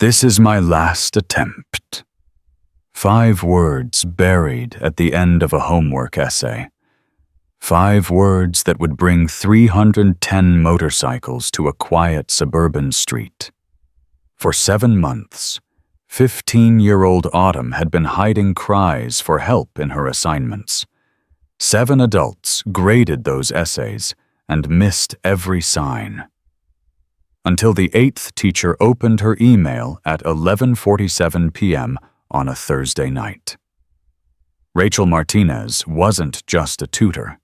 This is my last attempt. 5 words buried at the end of a homework essay. 5 words that would bring 310 motorcycles to a quiet suburban street. For 7 months, 15-year-old Autumn had been hiding cries for help in her assignments. 7 adults graded those essays and missed every sign. Until the 8th teacher opened her email at 11:47 p.m. on a Thursday night. Rachel Martinez wasn't just a tutor.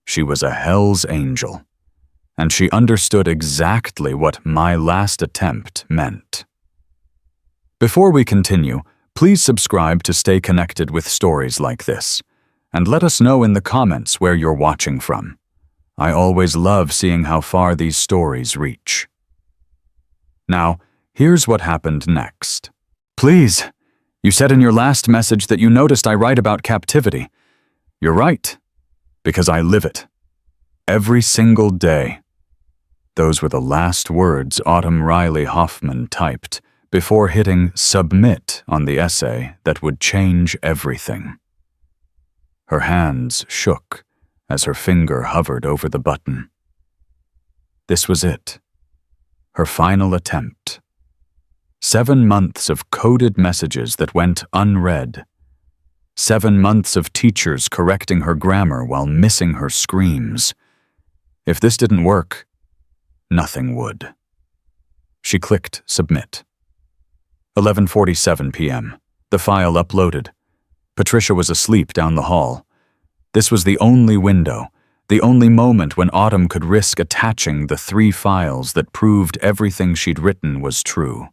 She was a Hell's Angel, and she understood exactly what my last attempt meant. Before we continue, please subscribe to stay connected with stories like this, and let us know in the comments where you're watching from. I always love seeing how far these stories reach. Now, here's what happened next. Please, you said in your last message that you noticed I write about captivity. You're right, because I live it. Every single day. Those were the last words Autumn Riley Hoffman typed before hitting submit on the essay that would change everything. Her hands shook as her finger hovered over the button. This was it. Her final attempt. 7 months of coded messages that went unread. 7 months of teachers correcting her grammar while missing her screams. If this didn't work, nothing would. She clicked submit. 11:47 p.m. The file uploaded. Patricia was asleep down the hall. This was the only window, the only moment when Autumn could risk attaching the 3 files that proved everything she'd written was true.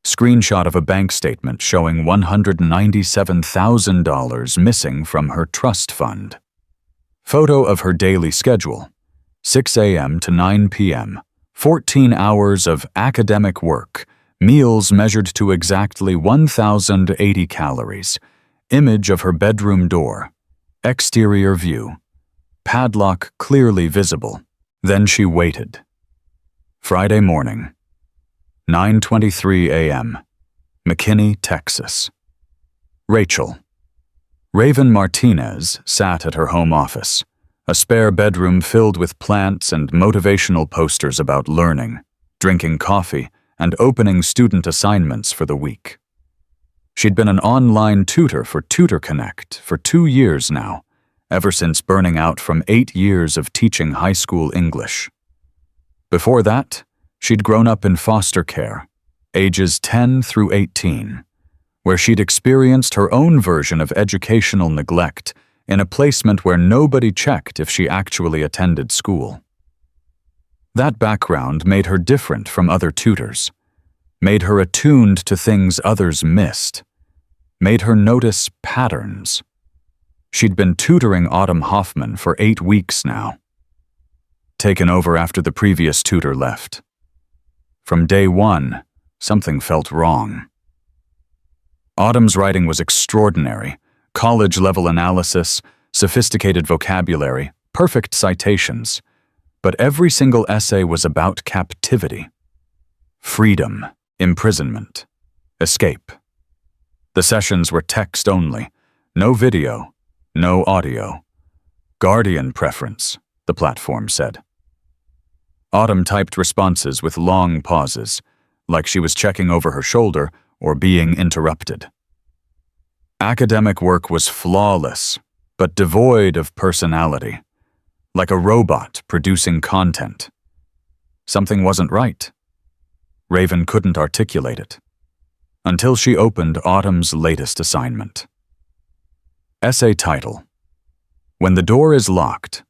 Screenshot of a bank statement showing $197,000 missing from her trust fund. Photo of her daily schedule, 6 a.m. to 9 p.m., 14 hours of academic work, meals measured to exactly 1,080 calories, image of her bedroom door, exterior view, padlock clearly visible. Then she waited. Friday morning, 9:23 a.m., McKinney, Texas. Rachel. Raven Martinez sat at her home office, a spare bedroom filled with plants and motivational posters about learning, drinking coffee, and opening student assignments for the week. She'd been an online tutor for Tutor Connect for 2 years now, ever since burning out from 8 years of teaching high school English. Before that, she'd grown up in foster care, ages 10 through 18, where she'd experienced her own version of educational neglect in a placement where nobody checked if she actually attended school. That background made her different from other tutors, made her attuned to things others missed, made her notice patterns. She'd been tutoring Autumn Hoffman for 8 weeks now. Taken over after the previous tutor left. From day 1, something felt wrong. Autumn's writing was extraordinary. College-level analysis, sophisticated vocabulary, perfect citations. But every single essay was about captivity. Freedom, imprisonment, escape. The sessions were text only, no video, no audio. Guardian preference, the platform said. Autumn typed responses with long pauses, like she was checking over her shoulder or being interrupted. Academic work was flawless, but devoid of personality, like a robot producing content. Something wasn't right. Raven couldn't articulate it, until she opened Autumn's latest assignment. Essay title: When the Door is Locked,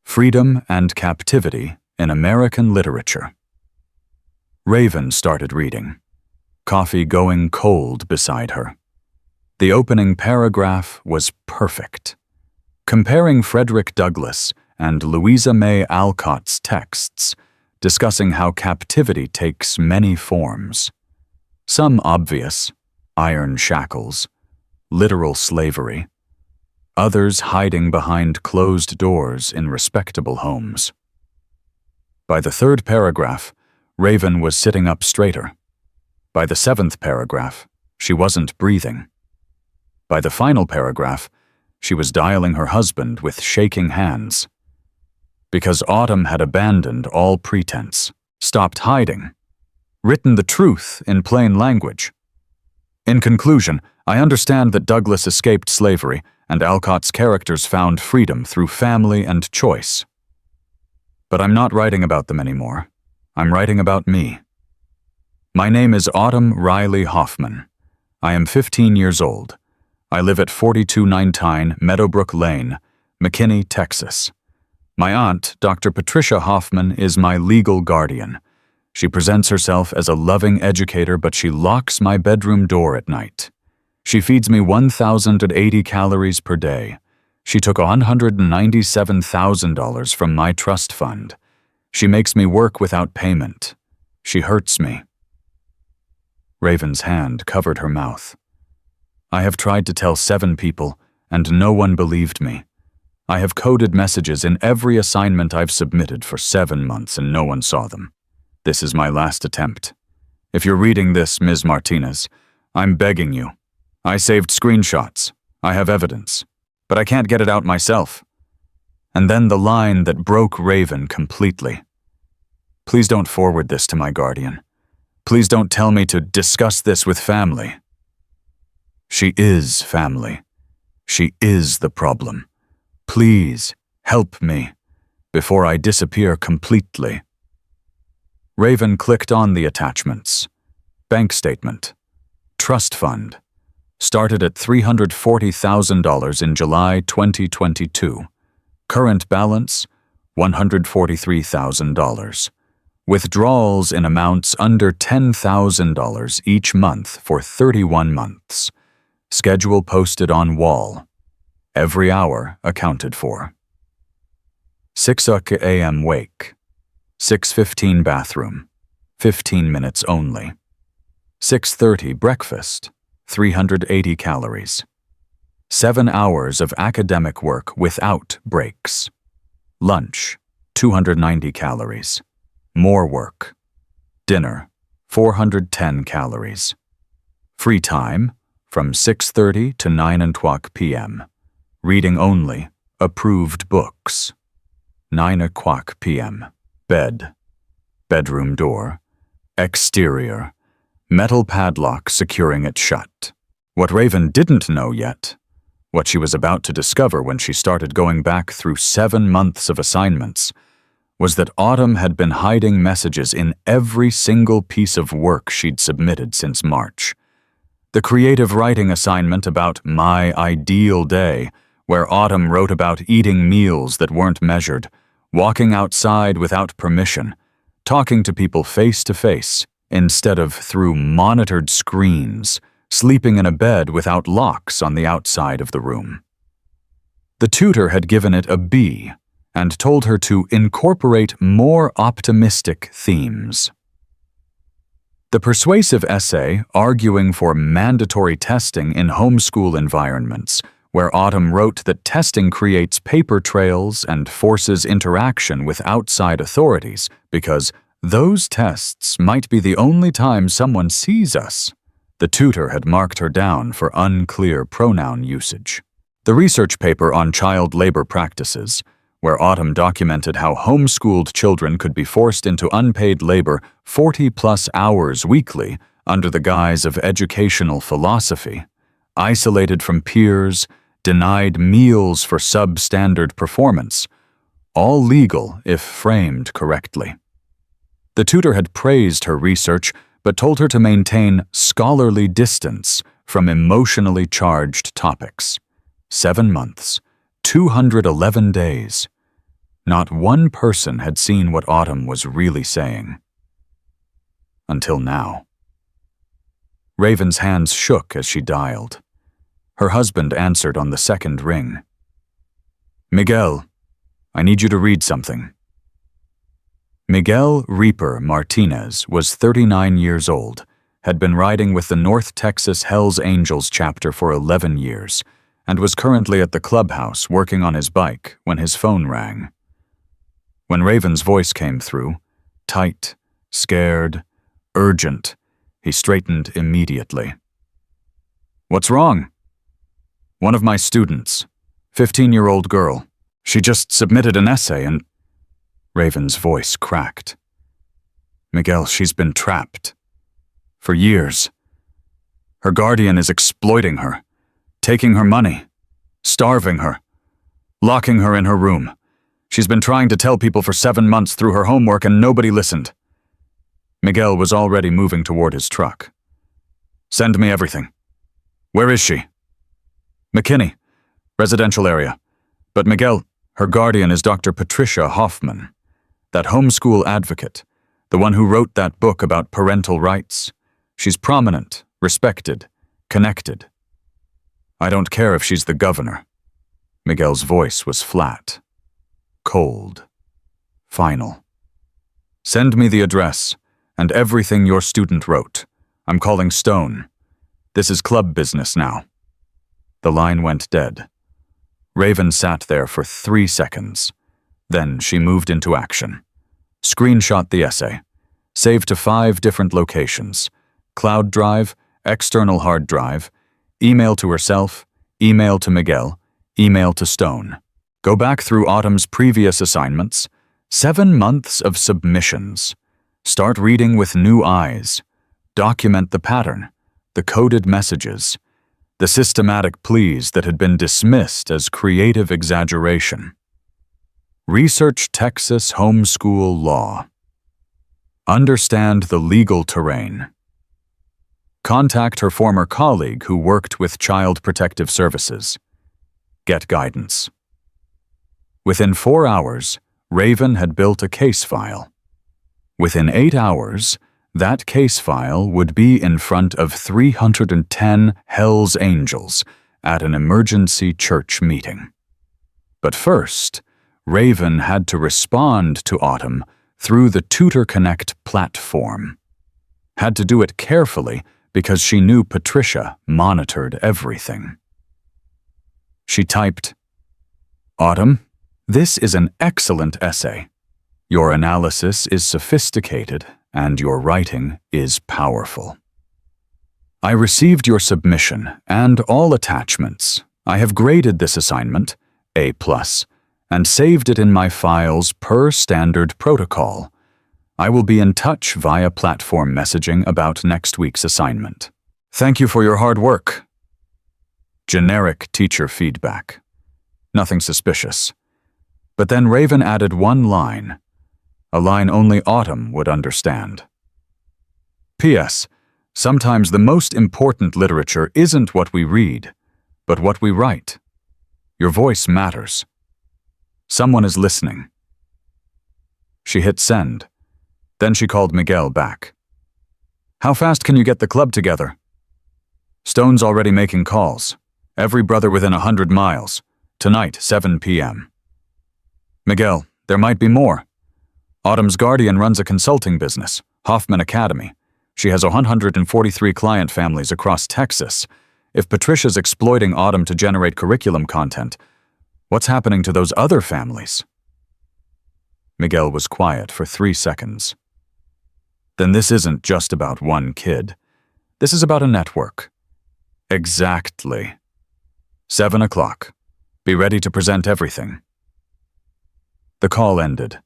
Freedom and Captivity in American Literature. Raven started reading, coffee going cold beside her. The opening paragraph was perfect. Comparing Frederick Douglass and Louisa May Alcott's texts, discussing how captivity takes many forms. Some obvious, iron shackles, literal slavery. Others hiding behind closed doors in respectable homes. By the 3rd paragraph, Raven was sitting up straighter. By the 7th paragraph, she wasn't breathing. By the final paragraph, she was dialing her husband with shaking hands. Because Autumn had abandoned all pretense, stopped hiding, written the truth in plain language. In conclusion, I understand that Douglas escaped slavery and Alcott's characters found freedom through family and choice. But I'm not writing about them anymore. I'm writing about me. My name is Autumn Riley Hoffman. I am 15 years old. I live at 4219 Meadowbrook Lane, McKinney, Texas. My aunt, Dr. Patricia Hoffman, is my legal guardian. She presents herself as a loving educator, but she locks my bedroom door at night. She feeds me 1,080 calories per day. She took $197,000 from my trust fund. She makes me work without payment. She hurts me. Raven's hand covered her mouth. I have tried to tell 7 people, and no one believed me. I have coded messages in every assignment I've submitted for 7 months, and no one saw them. This is my last attempt. If you're reading this, Ms. Martinez, I'm begging you. I saved screenshots. I have evidence. But I can't get it out myself. And then the line that broke Raven completely. Please don't forward this to my guardian. Please don't tell me to discuss this with family. She is family. She is the problem. Please help me before I disappear completely. Raven clicked on the attachments. Bank statement. Trust fund. Started at $340,000 in July 2022. Current balance, $143,000. Withdrawals in amounts under $10,000 each month for 31 months. Schedule posted on wall. Every hour accounted for. 6 a.m. wake. 6:15 bathroom. 15 minutes only. 6:30 breakfast. 380 calories. 7 hours of academic work without breaks. Lunch, 290 calories. More work. Dinner, 410 calories. Free time, from 6:30 to 9:00 p.m. Reading only, approved books. 9:00 p.m. Bed. Bedroom door. Exterior. Metal padlock securing it shut. What Raven didn't know yet, what she was about to discover when she started going back through 7 months of assignments, was that Autumn had been hiding messages in every single piece of work she'd submitted since March. The creative writing assignment about My Ideal Day, where Autumn wrote about eating meals that weren't measured, walking outside without permission, talking to people face to face instead of through monitored screens, sleeping in a bed without locks on the outside of the room. The tutor had given it a B and told her to incorporate more optimistic themes. The persuasive essay arguing for mandatory testing in homeschool environments, where Autumn wrote that testing creates paper trails and forces interaction with outside authorities because those tests might be the only time someone sees us. The tutor had marked her down for unclear pronoun usage. The research paper on child labor practices, where Autumn documented how homeschooled children could be forced into unpaid labor 40-plus hours weekly under the guise of educational philosophy, isolated from peers, denied meals for substandard performance, all legal if framed correctly. The tutor had praised her research, but told her to maintain scholarly distance from emotionally charged topics. 7 months, 211 days. Not one person had seen what Autumn was really saying. Until now. Raven's hands shook as she dialed. Her husband answered on the second ring. Miguel, I need you to read something. Miguel Reaper Martinez was 39 years old, had been riding with the North Texas Hells Angels chapter for 11 years, and was currently at the clubhouse working on his bike when his phone rang. When Raven's voice came through, tight, scared, urgent, He straightened immediately. "What's wrong?" "One of my students, 15-year-old girl. She just submitted an essay and—" Raven's voice cracked. "Miguel, she's been trapped. For years. Her guardian is exploiting her, taking her money, starving her, locking her in her room. She's been trying to tell people for 7 months through her homework and nobody listened." Miguel was already moving toward his truck. "Send me everything. Where is she?" "McKinney, residential area. But Miguel, her guardian is Dr. Patricia Hoffman, that homeschool advocate, the one who wrote that book about parental rights. She's prominent, respected, connected. I don't care if she's the governor." Miguel's voice was flat, cold, final. "Send me the address and everything your student wrote. I'm calling Stone. This is club business now." The line went dead. Raven sat there for 3 seconds. Then she moved into action. Screenshot the essay. Saved to 5 different locations. Cloud drive, external hard drive, email to herself, email to Miguel, email to Stone. Go back through Autumn's previous assignments. 7 months of submissions. Start reading with new eyes. Document the pattern, the coded messages, the systematic pleas that had been dismissed as creative exaggeration. Research Texas homeschool law. Understand the legal terrain. Contact her former colleague who worked with Child Protective Services. Get guidance. Within 4 hours, Raven had built a case file. Within 8 hours, that case file would be in front of 310 Hells Angels at an emergency church meeting. But first, Raven had to respond to Autumn through the Tutor Connect platform. Had to do it carefully because she knew Patricia monitored everything. She typed, "Autumn, this is an excellent essay. Your analysis is sophisticated and your writing is powerful. I received your submission and all attachments. I have graded this assignment, A+, and saved it in my files per standard protocol. I will be in touch via platform messaging about next week's assignment. Thank you for your hard work." Generic teacher feedback. Nothing suspicious. But then Raven added one line, a line only Autumn would understand. "P.S. Sometimes the most important literature isn't what we read, but what we write. Your voice matters. Someone is listening." She hit send. Then she called Miguel back. "How fast can you get the club together?" "Stone's already making calls. Every brother within 100 miles. Tonight, 7 p.m. "Miguel, there might be more. Autumn's guardian runs a consulting business, Hoffman Academy. She has 143 client families across Texas. If Patricia's exploiting Autumn to generate curriculum content, what's happening to those other families?" Miguel was quiet for 3 seconds. "Then this isn't just about one kid. This is about a network." "Exactly. 7 o'clock. Be ready to present everything." The call ended.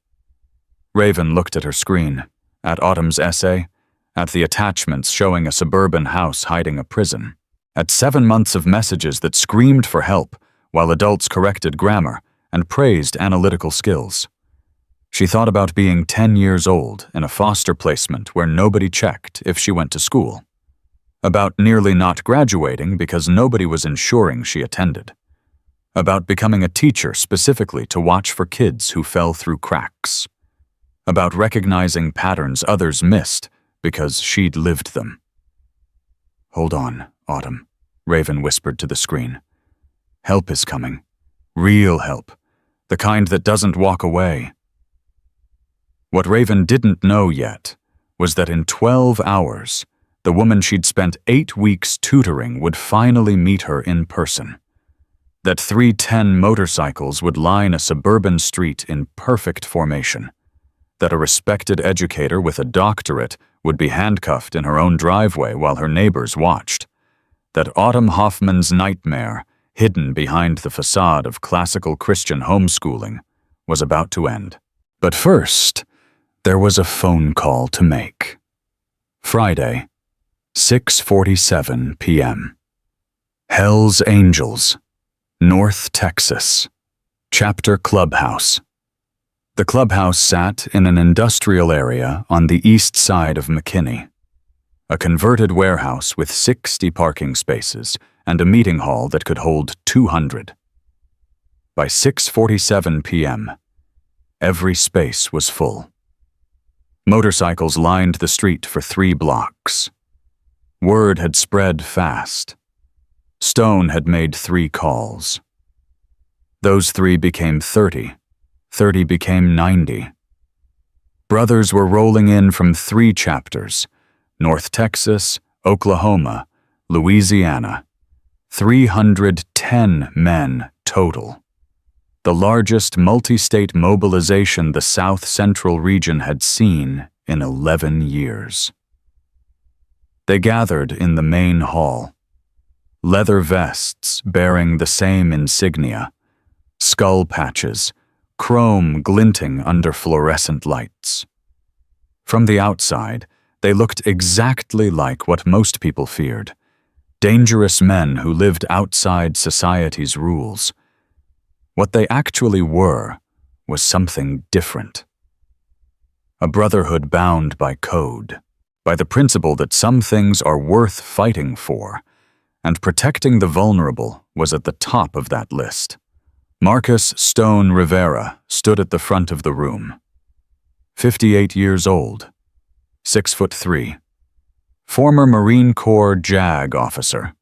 Raven looked at her screen, at Autumn's essay, at the attachments showing a suburban house hiding a prison, at 7 months of messages that screamed for help while adults corrected grammar and praised analytical skills. She thought about being 10 years old in a foster placement where nobody checked if she went to school. About nearly not graduating because nobody was ensuring she attended. About becoming a teacher specifically to watch for kids who fell through cracks. About recognizing patterns others missed because she'd lived them. "Hold on, Autumn," Raven whispered to the screen. "Help is coming. Real help. The kind that doesn't walk away." What Raven didn't know yet was that in 12 hours, the woman she'd spent 8 weeks tutoring would finally meet her in person. That 310 motorcycles would line a suburban street in perfect formation. That a respected educator with a doctorate would be handcuffed in her own driveway while her neighbors watched. That Autumn Hoffman's nightmare, hidden behind the facade of classical Christian homeschooling, was about to end. But first, there was a phone call to make. Friday, 6:47 p.m. Hell's Angels, North Texas. Chapter Clubhouse. The clubhouse sat in an industrial area on the east side of McKinney. A converted warehouse with 60 parking spaces and a meeting hall that could hold 200. By 6:47 p.m., every space was full. Motorcycles lined the street for 3 blocks. Word had spread fast. Stone had made 3 calls. Those 3 became 30. 30 became 90. Brothers were rolling in from 3 chapters: North Texas, Oklahoma, Louisiana. 310 men total. The largest multi-state mobilization the South Central region had seen in 11 years. They gathered in the main hall. Leather vests bearing the same insignia, skull patches, chrome glinting under fluorescent lights. From the outside, they looked exactly like what most people feared: dangerous men who lived outside society's rules. What they actually were was something different. A brotherhood bound by code, by the principle that some things are worth fighting for, and protecting the vulnerable was at the top of that list. Marcus Stone Rivera stood at the front of the room. 58 years old, 6'3", former Marine Corps JAG officer,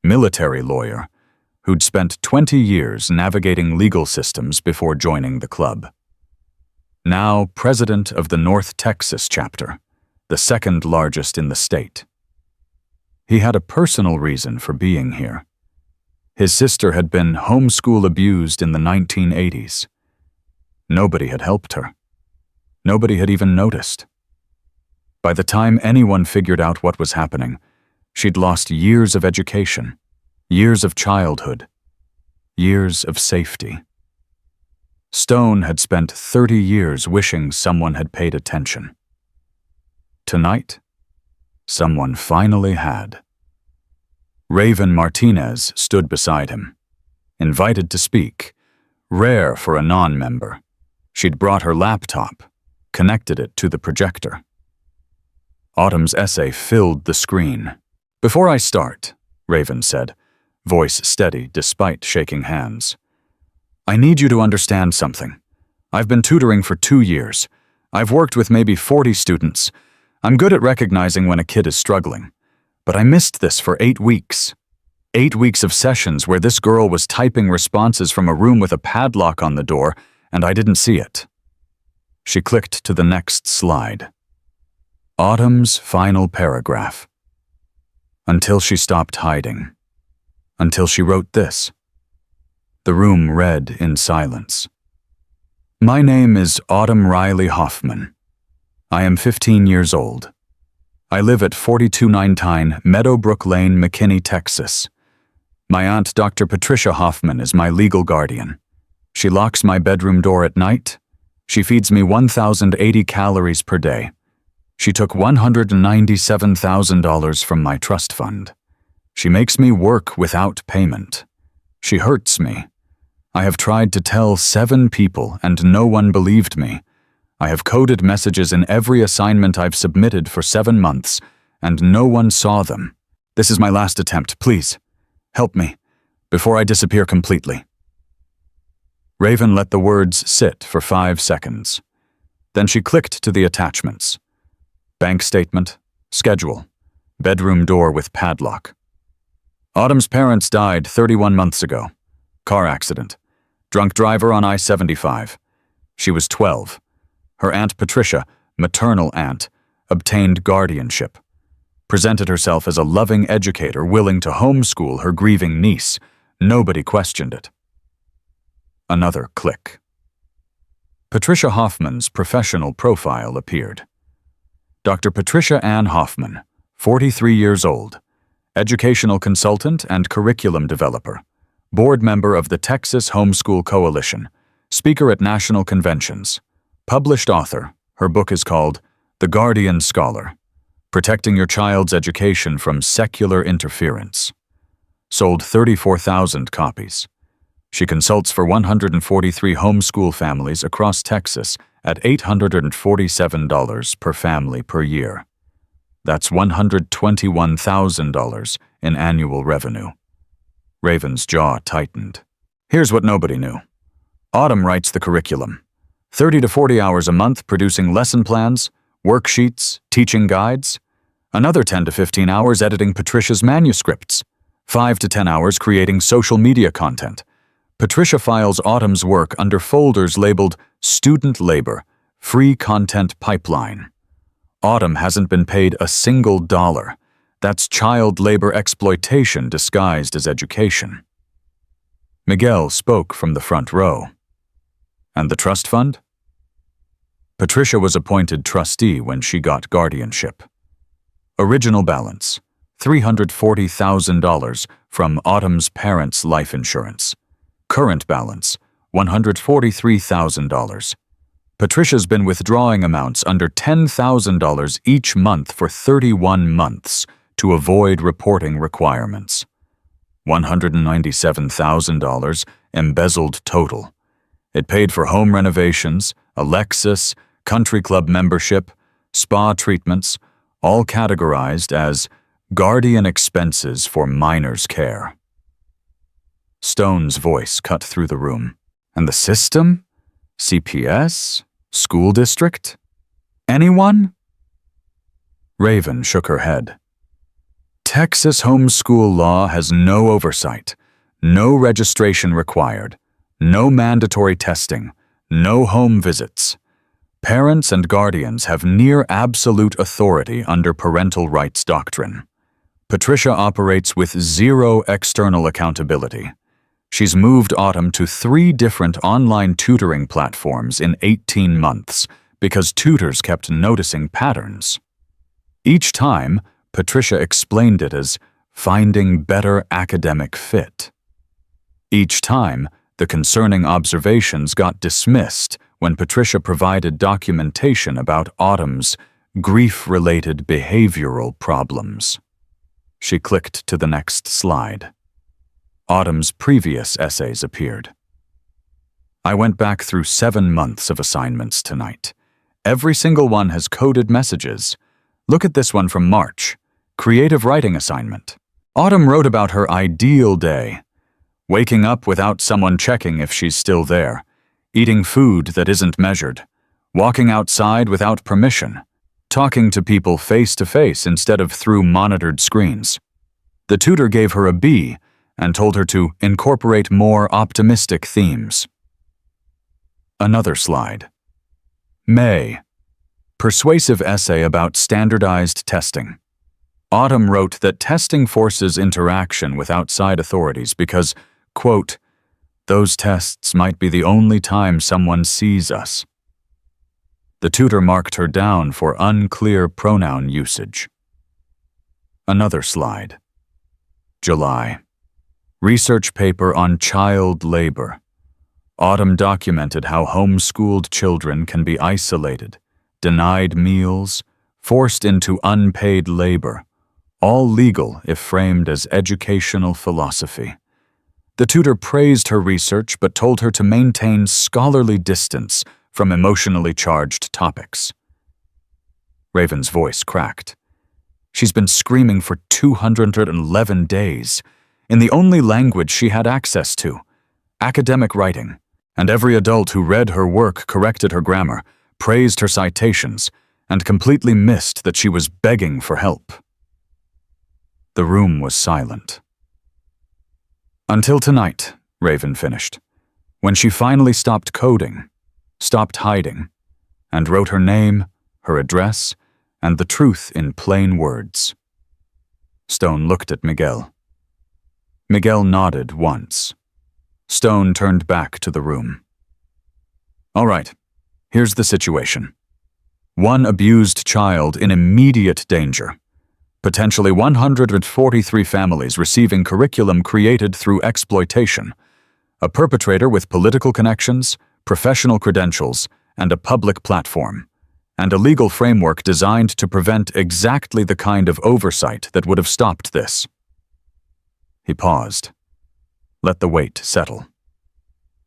military lawyer, who'd spent 20 years navigating legal systems before joining the club. Now president of the North Texas chapter, the second largest in the state. He had a personal reason for being here. His sister had been homeschool abused in the 1980s. Nobody had helped her. Nobody had even noticed. By the time anyone figured out what was happening, she'd lost years of education, years of childhood, years of safety. Stone had spent 30 years wishing someone had paid attention. Tonight, someone finally had. Raven Martinez stood beside him, invited to speak, rare for a non-member. She'd brought her laptop, connected it to the projector. Autumn's essay filled the screen. "Before I start," Raven said, voice steady despite shaking hands, "I need you to understand something. I've been tutoring for 2 years. I've worked with maybe 40 students. I'm good at recognizing when a kid is struggling. But I missed this for 8 weeks. 8 weeks of sessions where this girl was typing responses from a room with a padlock on the door, and I didn't see it." She clicked to the next slide. Autumn's final paragraph. Until she stopped hiding. Until she wrote this. The room read in silence. "My name is Autumn Riley Hoffman. I am 15 years old. I live at 4219 Meadowbrook Lane, McKinney, Texas. My aunt, Dr. Patricia Hoffman, is my legal guardian. She locks my bedroom door at night. She feeds me 1,080 calories per day. She took $197,000 from my trust fund. She makes me work without payment. She hurts me. I have tried to tell 7 people and no one believed me. I have coded messages in every assignment I've submitted for 7 months, and no one saw them. This is my last attempt. Please, help me, before I disappear completely." Raven let the words sit for 5 seconds. Then she clicked to the attachments. Bank statement, schedule, bedroom door with padlock. Autumn's parents died 31 months ago. Car accident. Drunk driver on I-75. She was 12. Her Aunt Patricia, maternal aunt, obtained guardianship. Presented herself as a loving educator willing to homeschool her grieving niece. Nobody questioned it. Another click. Patricia Hoffman's professional profile appeared. Dr. Patricia Ann Hoffman, 43 years old, educational consultant and curriculum developer, board member of the Texas Homeschool Coalition, speaker at national conventions, published author. Her book is called The Guardian Scholar, Protecting Your Child's Education from Secular Interference. Sold 34,000 copies. She consults for 143 homeschool families across Texas at $847 per family per year. That's $121,000 in annual revenue. Raven's jaw tightened. Here's what nobody knew. Autumn writes the curriculum. 30 to 40 hours a month producing lesson plans, worksheets, teaching guides. Another 10 to 15 hours editing Patricia's manuscripts. 5 to 10 hours creating social media content. Patricia files Autumn's work under folders labeled Student Labor, Free Content Pipeline. Autumn hasn't been paid a single dollar. That's child labor exploitation disguised as education. Miguel spoke from the front row. And the trust fund? Patricia was appointed trustee when she got guardianship. Original balance, $340,000 from Autumn's parents' life insurance. Current balance, $143,000. Patricia's been withdrawing amounts under $10,000 each month for 31 months to avoid reporting requirements. $197,000 embezzled total. It paid for home renovations, a Lexus, country club membership, spa treatments, all categorized as guardian expenses for minors' care. Stone's voice cut through the room. And the system? CPS? School district? Anyone? Raven shook her head. Texas homeschool law has no oversight, no registration required, no mandatory testing, no home visits. Parents and guardians have near absolute authority under parental rights doctrine. Patricia operates with zero external accountability. She's moved Autumn to 3 different online tutoring platforms in 18 months because tutors kept noticing patterns. Each time, Patricia explained it as finding better academic fit. Each time, the concerning observations got dismissed when Patricia provided documentation about Autumn's grief-related behavioral problems. She clicked to the next slide. Autumn's previous essays appeared. I went back through 7 months of assignments tonight. Every single one has coded messages. Look at this one from March. Creative writing assignment. Autumn wrote about her ideal day. Waking up without someone checking if she's still there. Eating food that isn't measured. Walking outside without permission. Talking to people face to face instead of through monitored screens. The tutor gave her a B and told her to incorporate more optimistic themes. Another slide. May. Persuasive essay about standardized testing. Autumn wrote that testing forces interaction with outside authorities because, quote, those tests might be the only time someone sees us. The tutor marked her down for unclear pronoun usage. Another slide. July. Research paper on child labor. Autumn documented how homeschooled children can be isolated, denied meals, forced into unpaid labor, all legal if framed as educational philosophy. The tutor praised her research but told her to maintain scholarly distance from emotionally charged topics. Raven's voice cracked. She's been screaming for 211 days, in the only language she had access to, academic writing, and every adult who read her work corrected her grammar, praised her citations, and completely missed that she was begging for help. The room was silent. Until tonight, Raven finished, when she finally stopped coding, stopped hiding, and wrote her name, her address, and the truth in plain words. Stone looked at Miguel. Miguel nodded once. Stone turned back to the room. All right, here's the situation. One abused child in immediate danger. Potentially 143 families receiving curriculum created through exploitation. A perpetrator with political connections, professional credentials, and a public platform. And a legal framework designed to prevent exactly the kind of oversight that would have stopped this. He paused. Let the weight settle.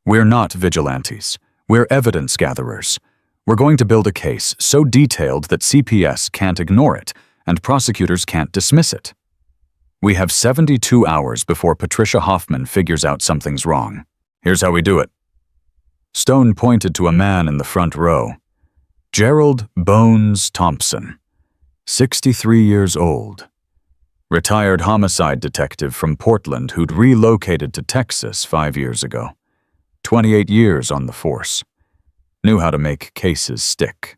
We're not vigilantes. We're evidence gatherers. We're going to build a case so detailed that CPS can't ignore it and prosecutors can't dismiss it. We have 72 hours before Patricia Hoffman figures out something's wrong. Here's how we do it. Stone pointed to a man in the front row. Gerald Bones Thompson, 63 years old. Retired homicide detective from Portland who'd relocated to Texas 5 years ago. 28 years on the force. Knew how to make cases stick.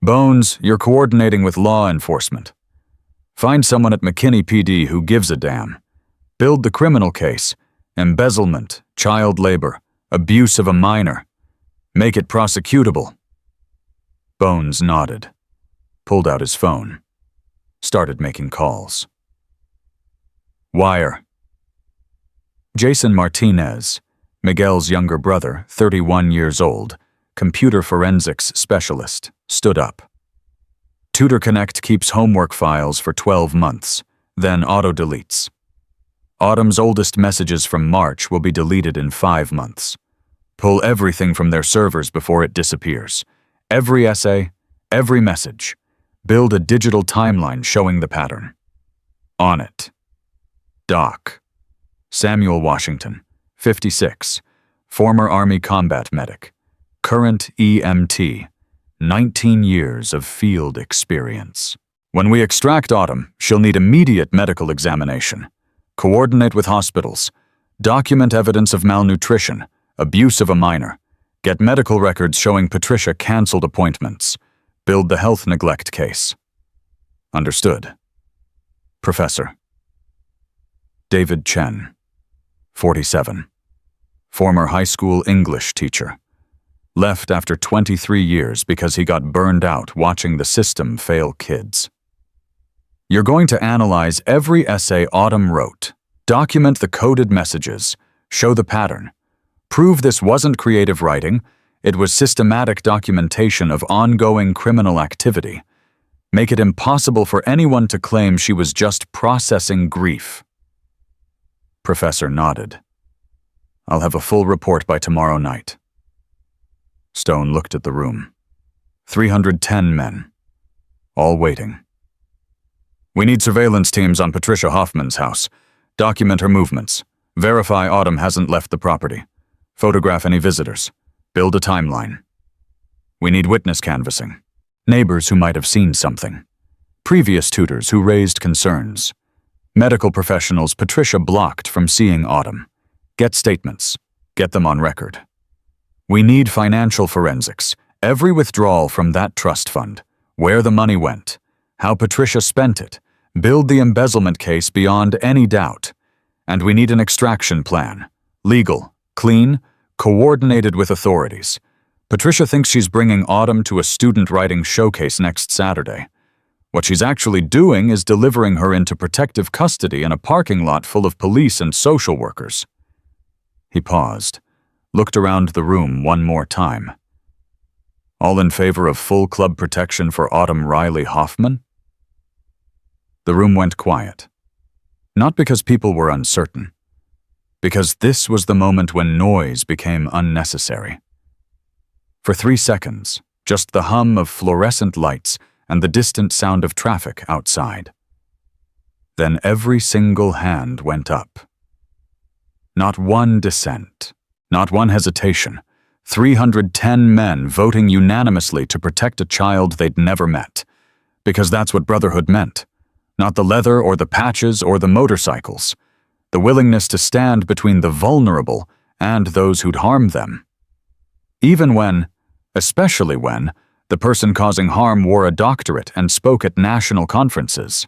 Bones, you're coordinating with law enforcement. Find someone at McKinney PD who gives a damn. Build the criminal case. Embezzlement, child labor, abuse of a minor. Make it prosecutable. Bones nodded, pulled out his phone, started making calls. Wire. Jason Martinez, Miguel's younger brother, 31 years old, computer forensics specialist, stood up. Tutor Connect keeps homework files for 12 months, then auto-deletes. Autumn's oldest messages from March will be deleted in 5 months. Pull everything from their servers before it disappears. Every essay, every message. Build a digital timeline showing the pattern. On it. Doc. Samuel Washington, 56, former Army combat medic, current EMT, 19 years of field experience. When we extract Autumn, she'll need immediate medical examination. Coordinate with hospitals. Document evidence of malnutrition, abuse of a minor. Get medical records showing Patricia canceled appointments. Build the health neglect case. Understood. Professor. David Chen, 47. Former high school English teacher. Left after 23 years because he got burned out watching the system fail kids. You're going to analyze every essay Autumn wrote, document the coded messages, show the pattern, prove this wasn't creative writing, it was systematic documentation of ongoing criminal activity. Make it impossible for anyone to claim she was just processing grief. Professor nodded. I'll have a full report by tomorrow night. Stone looked at the room. 310 men, all waiting. We need surveillance teams on Patricia Hoffman's house. Document her movements. Verify Autumn hasn't left the property. Photograph any visitors. Build a timeline. We need witness canvassing. Neighbors who might have seen something. Previous tutors who raised concerns. Medical professionals Patricia blocked from seeing Autumn. Get statements. Get them on record. We need financial forensics. Every withdrawal from that trust fund. Where the money went. How Patricia spent it. Build the embezzlement case beyond any doubt. And we need an extraction plan. Legal, clean, coordinated with authorities. Patricia thinks she's bringing Autumn to a student writing showcase next Saturday. What she's actually doing is delivering her into protective custody in a parking lot full of police and social workers. He paused, looked around the room one more time. All in favor of full club protection for Autumn Riley Hoffman? The room went quiet. Not because people were uncertain, because this was the moment when noise became unnecessary. For 3 seconds, just the hum of fluorescent lights and the distant sound of traffic outside. Then every single hand went up. Not one dissent, not one hesitation. 310 men voting unanimously to protect a child they'd never met. Because that's what Brotherhood meant. Not the leather or the patches or the motorcycles. The willingness to stand between the vulnerable and those who'd harm them. Even when, especially when, the person causing harm wore a doctorate and spoke at national conferences.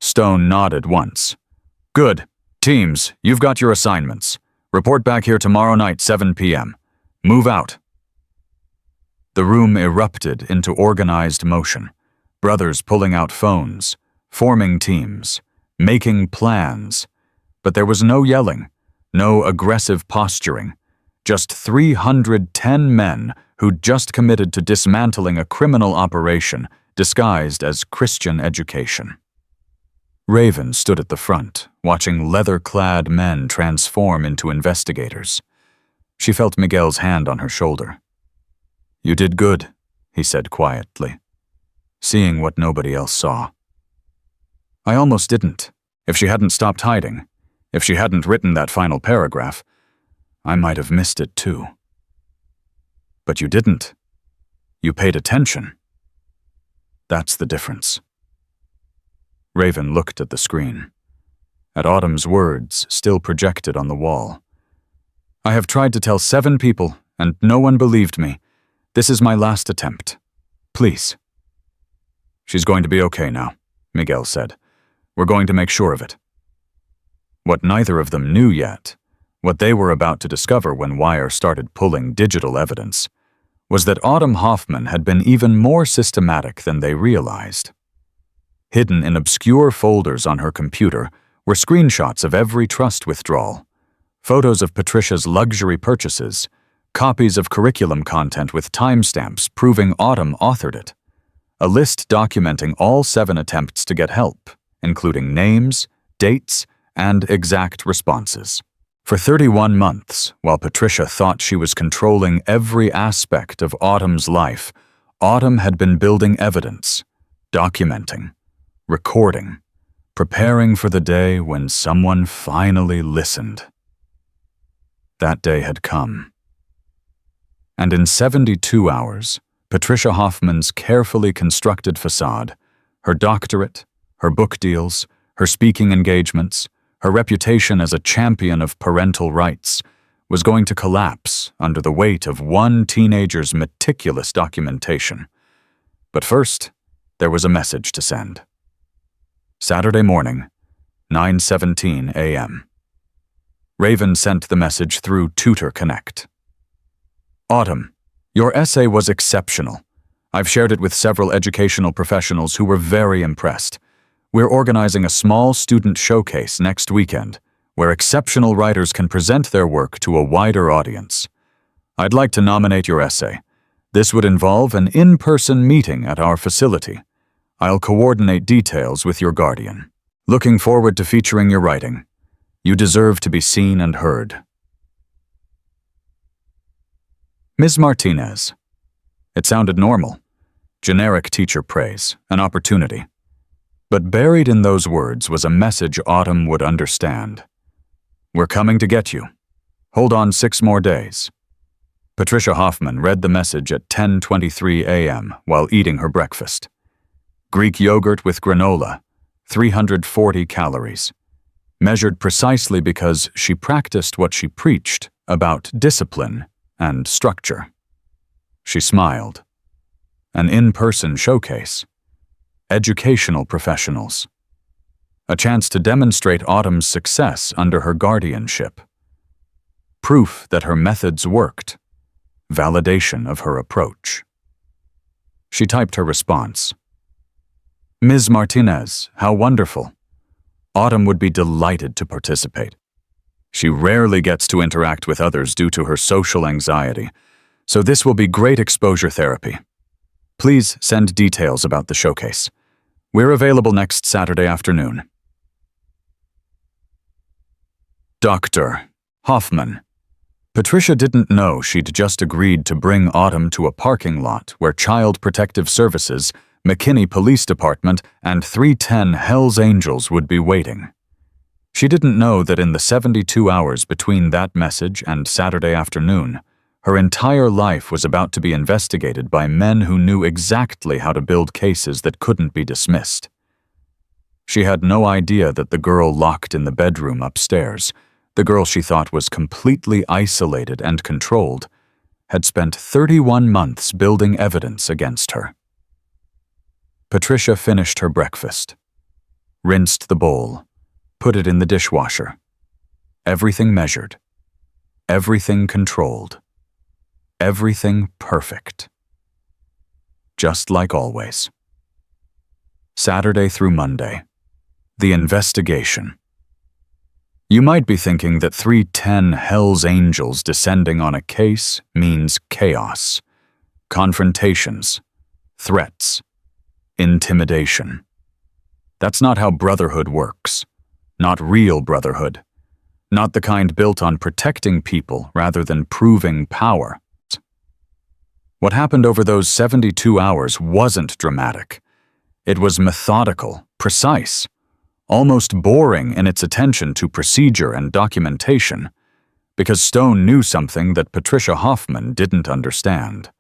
Stone nodded once. Good. Teams, you've got your assignments. Report back here tomorrow night, 7 p.m. Move out. The room erupted into organized motion, brothers pulling out phones, forming teams, making plans. But there was no yelling, no aggressive posturing, just 310 men who'd just committed to dismantling a criminal operation disguised as Christian education. Raven stood at the front, watching leather-clad men transform into investigators. She felt Miguel's hand on her shoulder. "You did good," he said quietly, seeing what nobody else saw. "I almost didn't. If she hadn't stopped hiding, if she hadn't written that final paragraph, I might have missed it too." "But you didn't. You paid attention. That's the difference." Raven looked at the screen, at Autumn's words still projected on the wall. "I have tried to tell 7 people, and no one believed me. This is my last attempt. Please." "She's going to be okay now," Miguel said. "We're going to make sure of it." What neither of them knew yet, what they were about to discover when Wire started pulling digital evidence, was that Autumn Hoffman had been even more systematic than they realized. Hidden in obscure folders on her computer were screenshots of every trust withdrawal, photos of Patricia's luxury purchases, copies of curriculum content with timestamps proving Autumn authored it, a list documenting all 7 attempts to get help, including names, dates, and exact responses. For 31 months, while Patricia thought she was controlling every aspect of Autumn's life, Autumn had been building evidence, documenting, recording, preparing for the day when someone finally listened. That day had come. And in 72 hours, Patricia Hoffman's carefully constructed facade, her doctorate, her book deals, her speaking engagements, her reputation as a champion of parental rights, was going to collapse under the weight of one teenager's meticulous documentation. But first, there was a message to send. Saturday morning, 9:17 a.m. Raven sent the message through Tutor Connect. "Autumn, your essay was exceptional. I've shared it with several educational professionals who were very impressed. We're organizing a small student showcase next weekend, where exceptional writers can present their work to a wider audience. I'd like to nominate your essay. This would involve an in-person meeting at our facility. I'll coordinate details with your guardian. Looking forward to featuring your writing. You deserve to be seen and heard." Ms. Martinez. It sounded normal. Generic teacher praise, an opportunity. But buried in those words was a message Autumn would understand. "We're coming to get you. Hold on 6 more days." Patricia Hoffman read the message at 10:23 a.m. while eating her breakfast. Greek yogurt with granola, 340 calories. Measured precisely because she practiced what she preached about discipline and structure. She smiled. An in-person showcase. Educational professionals. A chance to demonstrate Autumn's success under her guardianship. Proof that her methods worked. Validation of her approach. She typed her response. "Ms. Martinez, how wonderful. Autumn would be delighted to participate. She rarely gets to interact with others due to her social anxiety, so this will be great exposure therapy. Please send details about the showcase. We're available next Saturday afternoon." Dr. Hoffman. Patricia didn't know she'd just agreed to bring Autumn to a parking lot where Child Protective Services, McKinney Police Department, and 310 Hells Angels would be waiting. She didn't know that in the 72 hours between that message and Saturday afternoon, her entire life was about to be investigated by men who knew exactly how to build cases that couldn't be dismissed. She had no idea that the girl locked in the bedroom upstairs, the girl she thought was completely isolated and controlled, had spent 31 months building evidence against her. Patricia finished her breakfast, rinsed the bowl, put it in the dishwasher. Everything measured, everything controlled, everything perfect. just like always. Saturday through Monday. The investigation. You might be thinking that 310 Hell's Angels descending on a case means chaos, confrontations, threats, intimidation. That's not how Brotherhood works. Not real Brotherhood. Not the kind built on protecting people rather than proving power. What happened over those 72 hours wasn't dramatic. It was methodical, precise, almost boring in its attention to procedure and documentation, because Stone knew something that Patricia Hoffman didn't understand.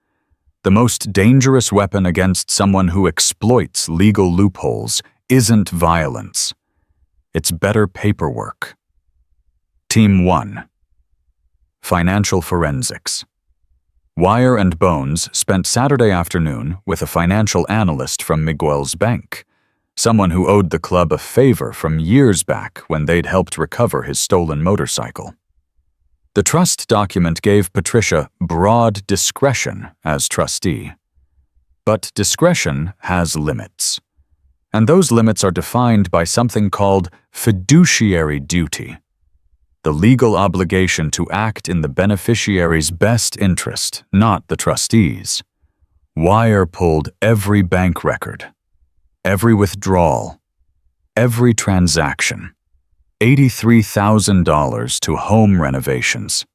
The most dangerous weapon against someone who exploits legal loopholes isn't violence. It's better paperwork. Team 1. Financial Forensics. Wire and Bones spent Saturday afternoon with a financial analyst from Miguel's bank, someone who owed the club a favor from years back when they'd helped recover his stolen motorcycle. The trust document gave Patricia broad discretion as trustee. But discretion has limits. And those limits are defined by something called fiduciary duty, the legal obligation to act in the beneficiary's best interest, not the trustee's. Wire pulled every bank record, every withdrawal, every transaction, $83,000 to home renovations.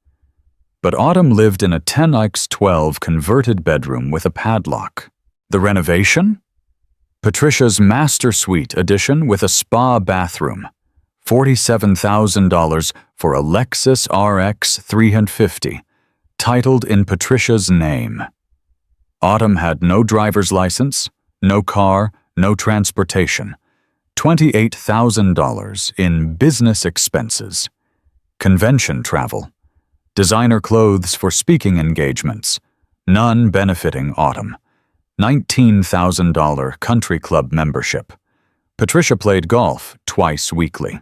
But Autumn lived in a 10x12 converted bedroom with a padlock. The renovation? Patricia's master suite addition with a spa bathroom, $47,000 for a Lexus RX 350, titled in Patricia's name. Autumn had no driver's license, no car, no transportation, $28,000 in business expenses, convention travel, designer clothes for speaking engagements, none benefiting Autumn, $19,000 country club membership. Patricia played golf twice weekly.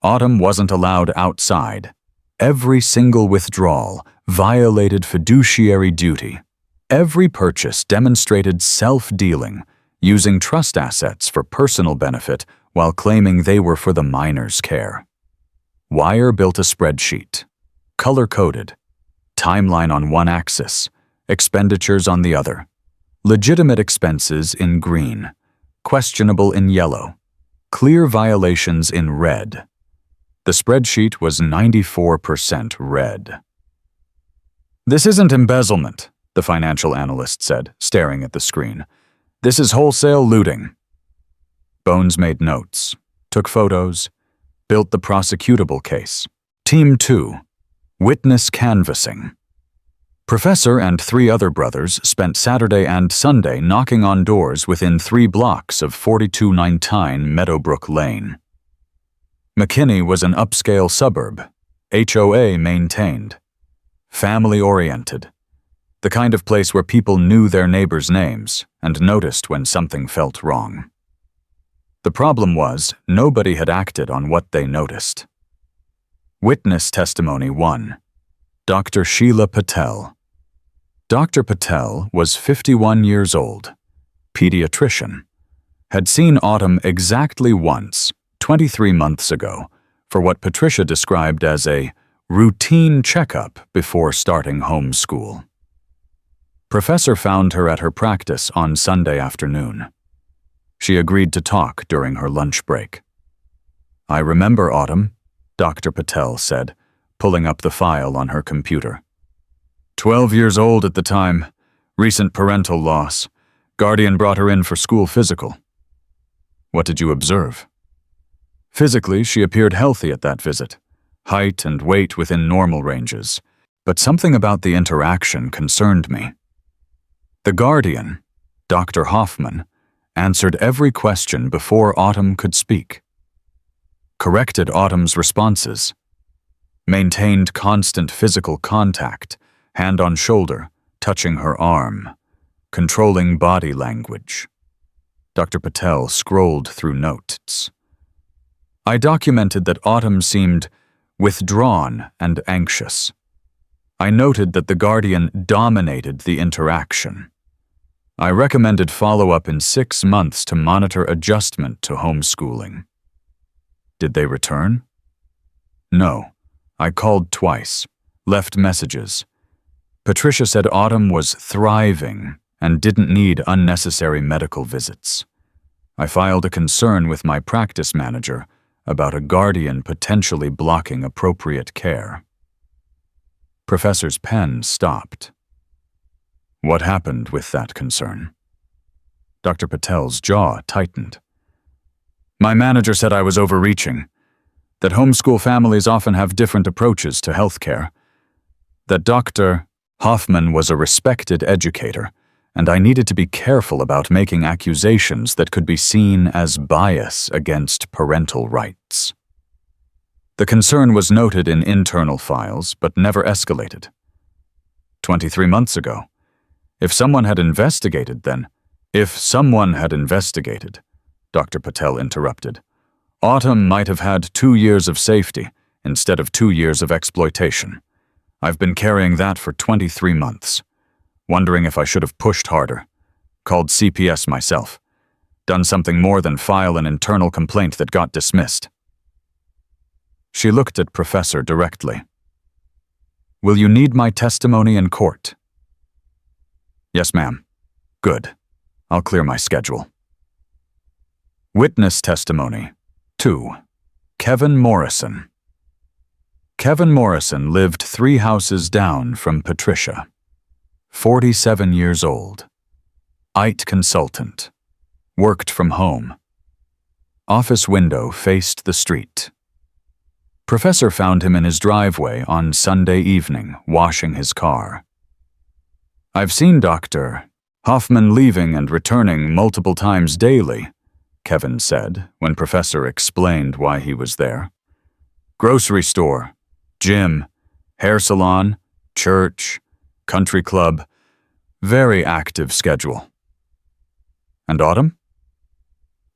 Autumn wasn't allowed outside. Every single withdrawal violated fiduciary duty. Every purchase demonstrated self-dealing, using trust assets for personal benefit while claiming they were for the minor's care. Wire built a spreadsheet, color-coded, timeline on one axis, expenditures on the other, legitimate expenses in green, questionable in yellow, clear violations in red. The spreadsheet was 94% red. "This isn't embezzlement," the financial analyst said, staring at the screen. "This is wholesale looting." Bones made notes, took photos, built the prosecutable case. Team 2. Witness canvassing. Professor and 3 other brothers spent Saturday and Sunday knocking on doors within 3 blocks of 4219 Meadowbrook Lane. McKinney was an upscale suburb, HOA maintained, family-oriented, the kind of place where people knew their neighbors' names and noticed when something felt wrong. The problem was, nobody had acted on what they noticed. Witness Testimony 1. Dr. Sheila Patel. Dr. Patel was 51 years old, pediatrician, had seen Autumn exactly once, 23 months ago, for what Patricia described as a routine checkup before starting homeschool. Professor found her at her practice on Sunday afternoon. She agreed to talk during her lunch break. "I remember Autumn," Dr. Patel said, pulling up the file on her computer. 12 years old at the time, recent parental loss. Guardian brought her in for school physical. "What did you observe?" "Physically, she appeared healthy at that visit, height and weight within normal ranges, but something about the interaction concerned me." The Guardian, Dr. Hoffman, answered every question before Autumn could speak. Corrected Autumn's responses. Maintained constant physical contact, hand on shoulder, touching her arm, controlling body language. Dr. Patel scrolled through notes. "I documented that Autumn seemed withdrawn and anxious. I noted that the Guardian dominated the interaction. I recommended follow-up in 6 months to monitor adjustment to homeschooling. Did they return? No. I called twice, left messages. Patricia said Autumn was thriving and didn't need unnecessary medical visits. I filed a concern with my practice manager about a guardian potentially blocking appropriate care. Professor's pen stopped. What happened with that concern? Dr. Patel's jaw tightened. My manager said I was overreaching, that homeschool families often have different approaches to health care, that Dr. Hoffman was a respected educator, and I needed to be careful about making accusations that could be seen as bias against parental rights. The concern was noted in internal files, but never escalated. 23 months ago. If someone had investigated, Dr. Patel interrupted, Autumn might have had 2 years of safety instead of 2 years of exploitation. I've been carrying that for 23 months, wondering if I should have pushed harder, called CPS myself, done something more than file an internal complaint that got dismissed. She looked at Professor directly. Will you need my testimony in court? Yes, ma'am. Good. I'll clear my schedule. Witness testimony 2. Kevin Morrison. Kevin Morrison lived 3 houses down from Patricia. 47 years old. IT consultant. Worked from home. Office window faced the street. Professor found him in his driveway on Sunday evening, washing his car. I've seen Dr. Hoffman leaving and returning multiple times daily, Kevin said when Professor explained why he was there. Grocery store, gym, hair salon, church, country club, very active schedule. And Autumn?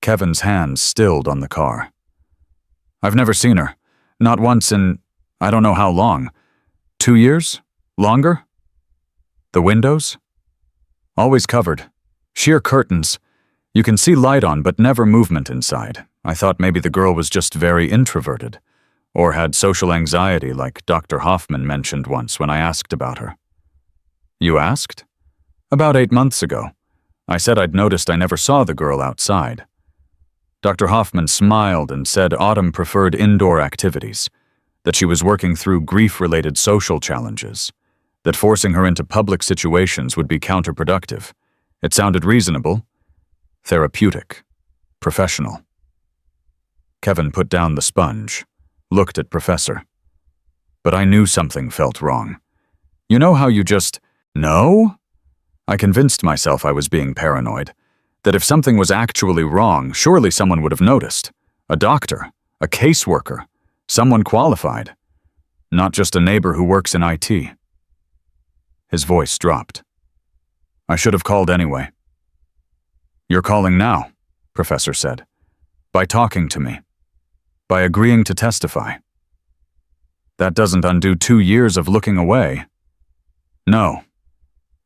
Kevin's hands stilled on the car. I've never seen her, not once in I don't know how long. 2 years? Longer? The windows? Always covered. Sheer curtains. You can see light on, but never movement inside. I thought maybe the girl was just very introverted, or had social anxiety like Dr. Hoffman mentioned once when I asked about her. You asked? About 8 months ago. I said I'd noticed I never saw the girl outside. Dr. Hoffman smiled and said Autumn preferred indoor activities, that she was working through grief-related social challenges, that forcing her into public situations would be counterproductive. It sounded reasonable, therapeutic, professional. Kevin put down the sponge, looked at Professor. But I knew something felt wrong. You know how you just, no? I convinced myself I was being paranoid, that if something was actually wrong, surely someone would have noticed. A doctor, a caseworker, someone qualified, not just a neighbor who works in IT. His voice dropped. I should have called anyway. You're calling now, Professor said, by talking to me, by agreeing to testify. That doesn't undo 2 years of looking away. No,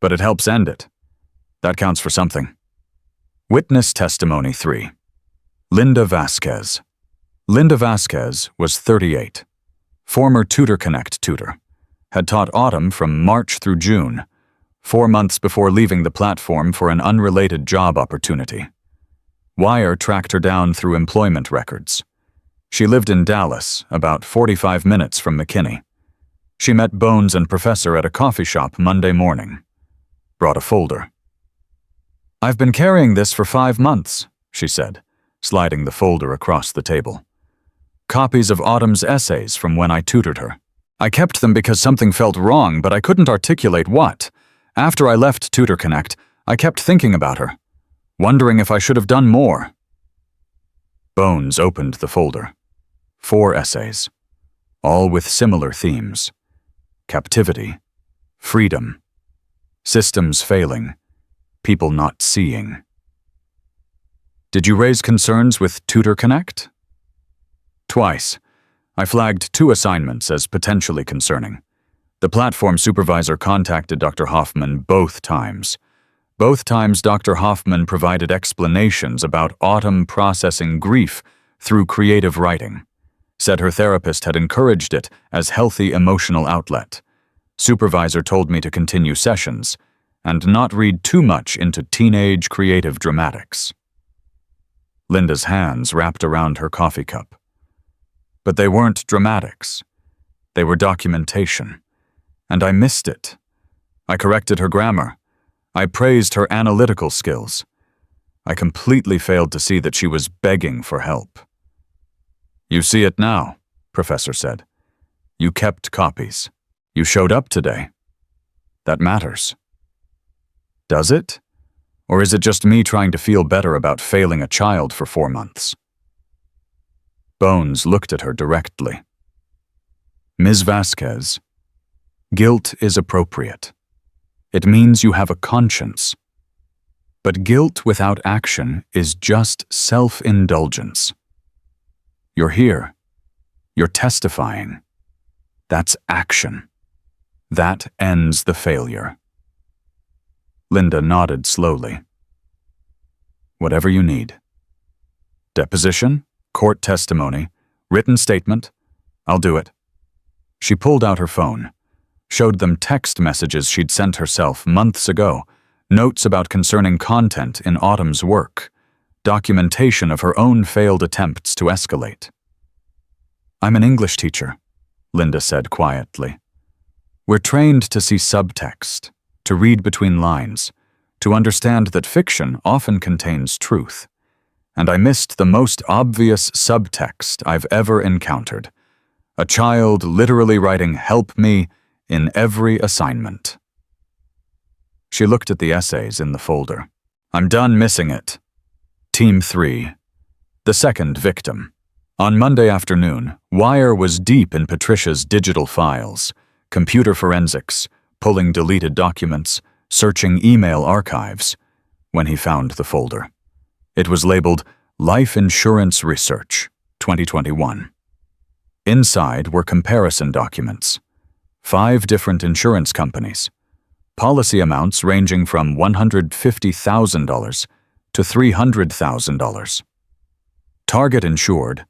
but it helps end it. That counts for something. Witness testimony 3. Linda Vasquez. Linda Vasquez was 38, former Tutor Connect tutor, had taught Autumn from March through June, 4 months before leaving the platform for an unrelated job opportunity. Wire tracked her down through employment records. She lived in Dallas, about 45 minutes from McKinney. She met Bones and Professor at a coffee shop Monday morning. Brought a folder. I've been carrying this for 5 months, she said, sliding the folder across the table. Copies of Autumn's essays from when I tutored her. I kept them because something felt wrong, but I couldn't articulate what. After I left Tutor Connect, I kept thinking about her, wondering if I should have done more. Bones opened the folder. 4 essays, all with similar themes. Captivity, freedom, systems failing, people not seeing. Did you raise concerns with Tutor Connect? Twice. I flagged 2 assignments as potentially concerning. The platform supervisor contacted Dr. Hoffman both times, Both times Dr. Hoffman provided explanations about Autumn processing grief through creative writing. Said her therapist had encouraged it as healthy emotional outlet. Supervisor told me to continue sessions and not read too much into teenage creative dramatics. Linda's hands wrapped around her coffee cup. But they weren't dramatics. They were documentation. And I missed it. I corrected her grammar. I praised her analytical skills. I completely failed to see that she was begging for help. "You see it now," Professor said. "You kept copies. You showed up today. That matters." Does it? Or is it just me trying to feel better about failing a child for 4 months? Bones looked at her directly. "Ms. Vasquez, guilt is appropriate. It means you have a conscience. But guilt without action is just self-indulgence. You're here. You're testifying. That's action. That ends the failure." Linda nodded slowly. "Whatever you need. Deposition, court testimony, written statement. I'll do it." She pulled out her phone, showed them text messages she'd sent herself months ago, notes about concerning content in Autumn's work, documentation of her own failed attempts to escalate. "I'm an English teacher," Linda said quietly. "We're trained to see subtext, to read between lines, to understand that fiction often contains truth. And I missed the most obvious subtext I've ever encountered. A child literally writing 'help me' in every assignment." She looked at the essays in the folder. "I'm done missing it." Team 3. The second victim. On Monday afternoon, Wire was deep in Patricia's digital files, computer forensics, pulling deleted documents, searching email archives, when he found the folder. It was labeled Life Insurance Research, 2021. Inside were comparison documents. 5 different insurance companies. Policy amounts ranging from $150,000 to $300,000. Target insured,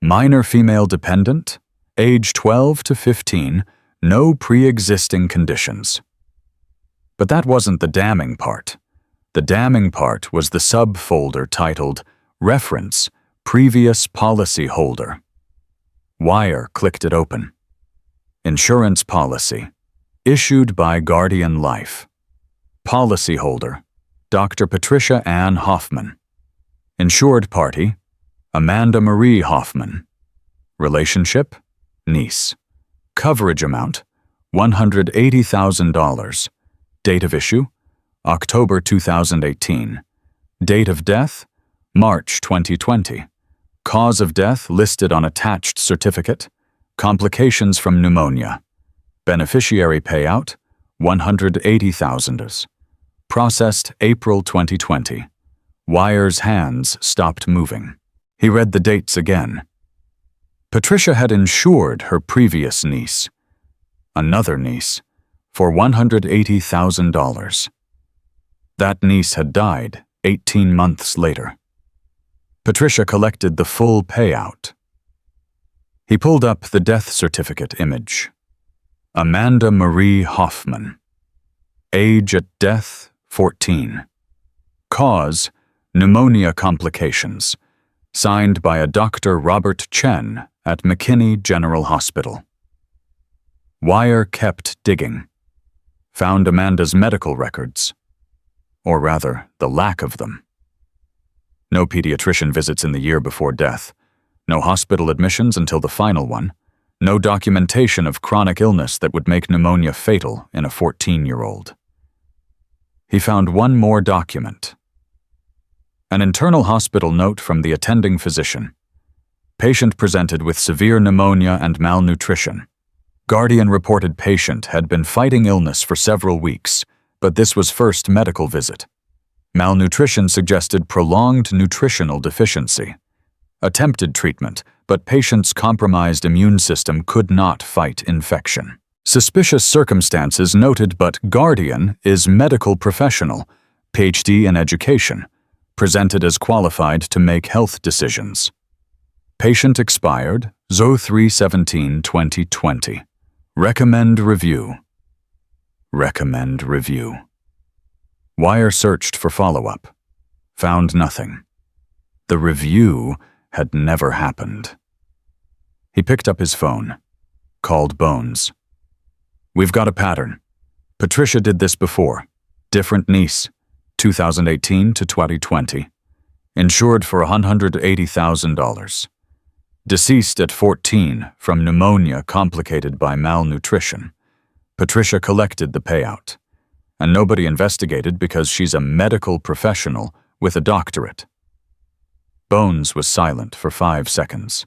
minor female dependent, age 12 to 15, no pre-existing conditions. But that wasn't the damning part. The damning part was the subfolder titled Reference, Previous Policy Holder. Wire clicked it open. Insurance policy, issued by Guardian Life. Policyholder, Dr. Patricia Ann Hoffman. Insured party, Amanda Marie Hoffman. Relationship, niece. Coverage amount, $180,000. Date of issue, October 2018. Date of death, March 2020. Cause of death listed on attached certificate, complications from pneumonia. Beneficiary payout, $180,000. Processed April 2020. Wire's hands stopped moving. He read the dates again. Patricia had insured her previous niece, another niece, for $180,000. That niece had died 18 months later. Patricia collected the full payout. He pulled up the death certificate image. Amanda Marie Hoffman. Age at death, 14. Cause, pneumonia complications. Signed by a Dr. Robert Chen at McKinney General Hospital. Wire kept digging. Found Amanda's medical records. Or rather, the lack of them. No pediatrician visits in the year before death. No hospital admissions until the final one. No documentation of chronic illness that would make pneumonia fatal in a 14-year-old. He found one more document. An internal hospital note from the attending physician. Patient presented with severe pneumonia and malnutrition. Guardian reported patient had been fighting illness for several weeks, but this was first medical visit. Malnutrition suggested prolonged nutritional deficiency. Attempted treatment, but patient's compromised immune system could not fight infection. Suspicious circumstances noted, but Guardian is medical professional. PhD in education, presented as qualified to make health decisions. Patient expired, Zo3/17/2020. Recommend review. Recommend review. Wire searched for follow-up. Found nothing. The review had never happened. He picked up his phone. Called Bones. We've got a pattern. Patricia did this before. Different niece. 2018 to 2020. Insured for $180,000. Deceased at 14 from pneumonia complicated by malnutrition. Patricia collected the payout. And nobody investigated because she's a medical professional with a doctorate. Bones was silent for 5 seconds.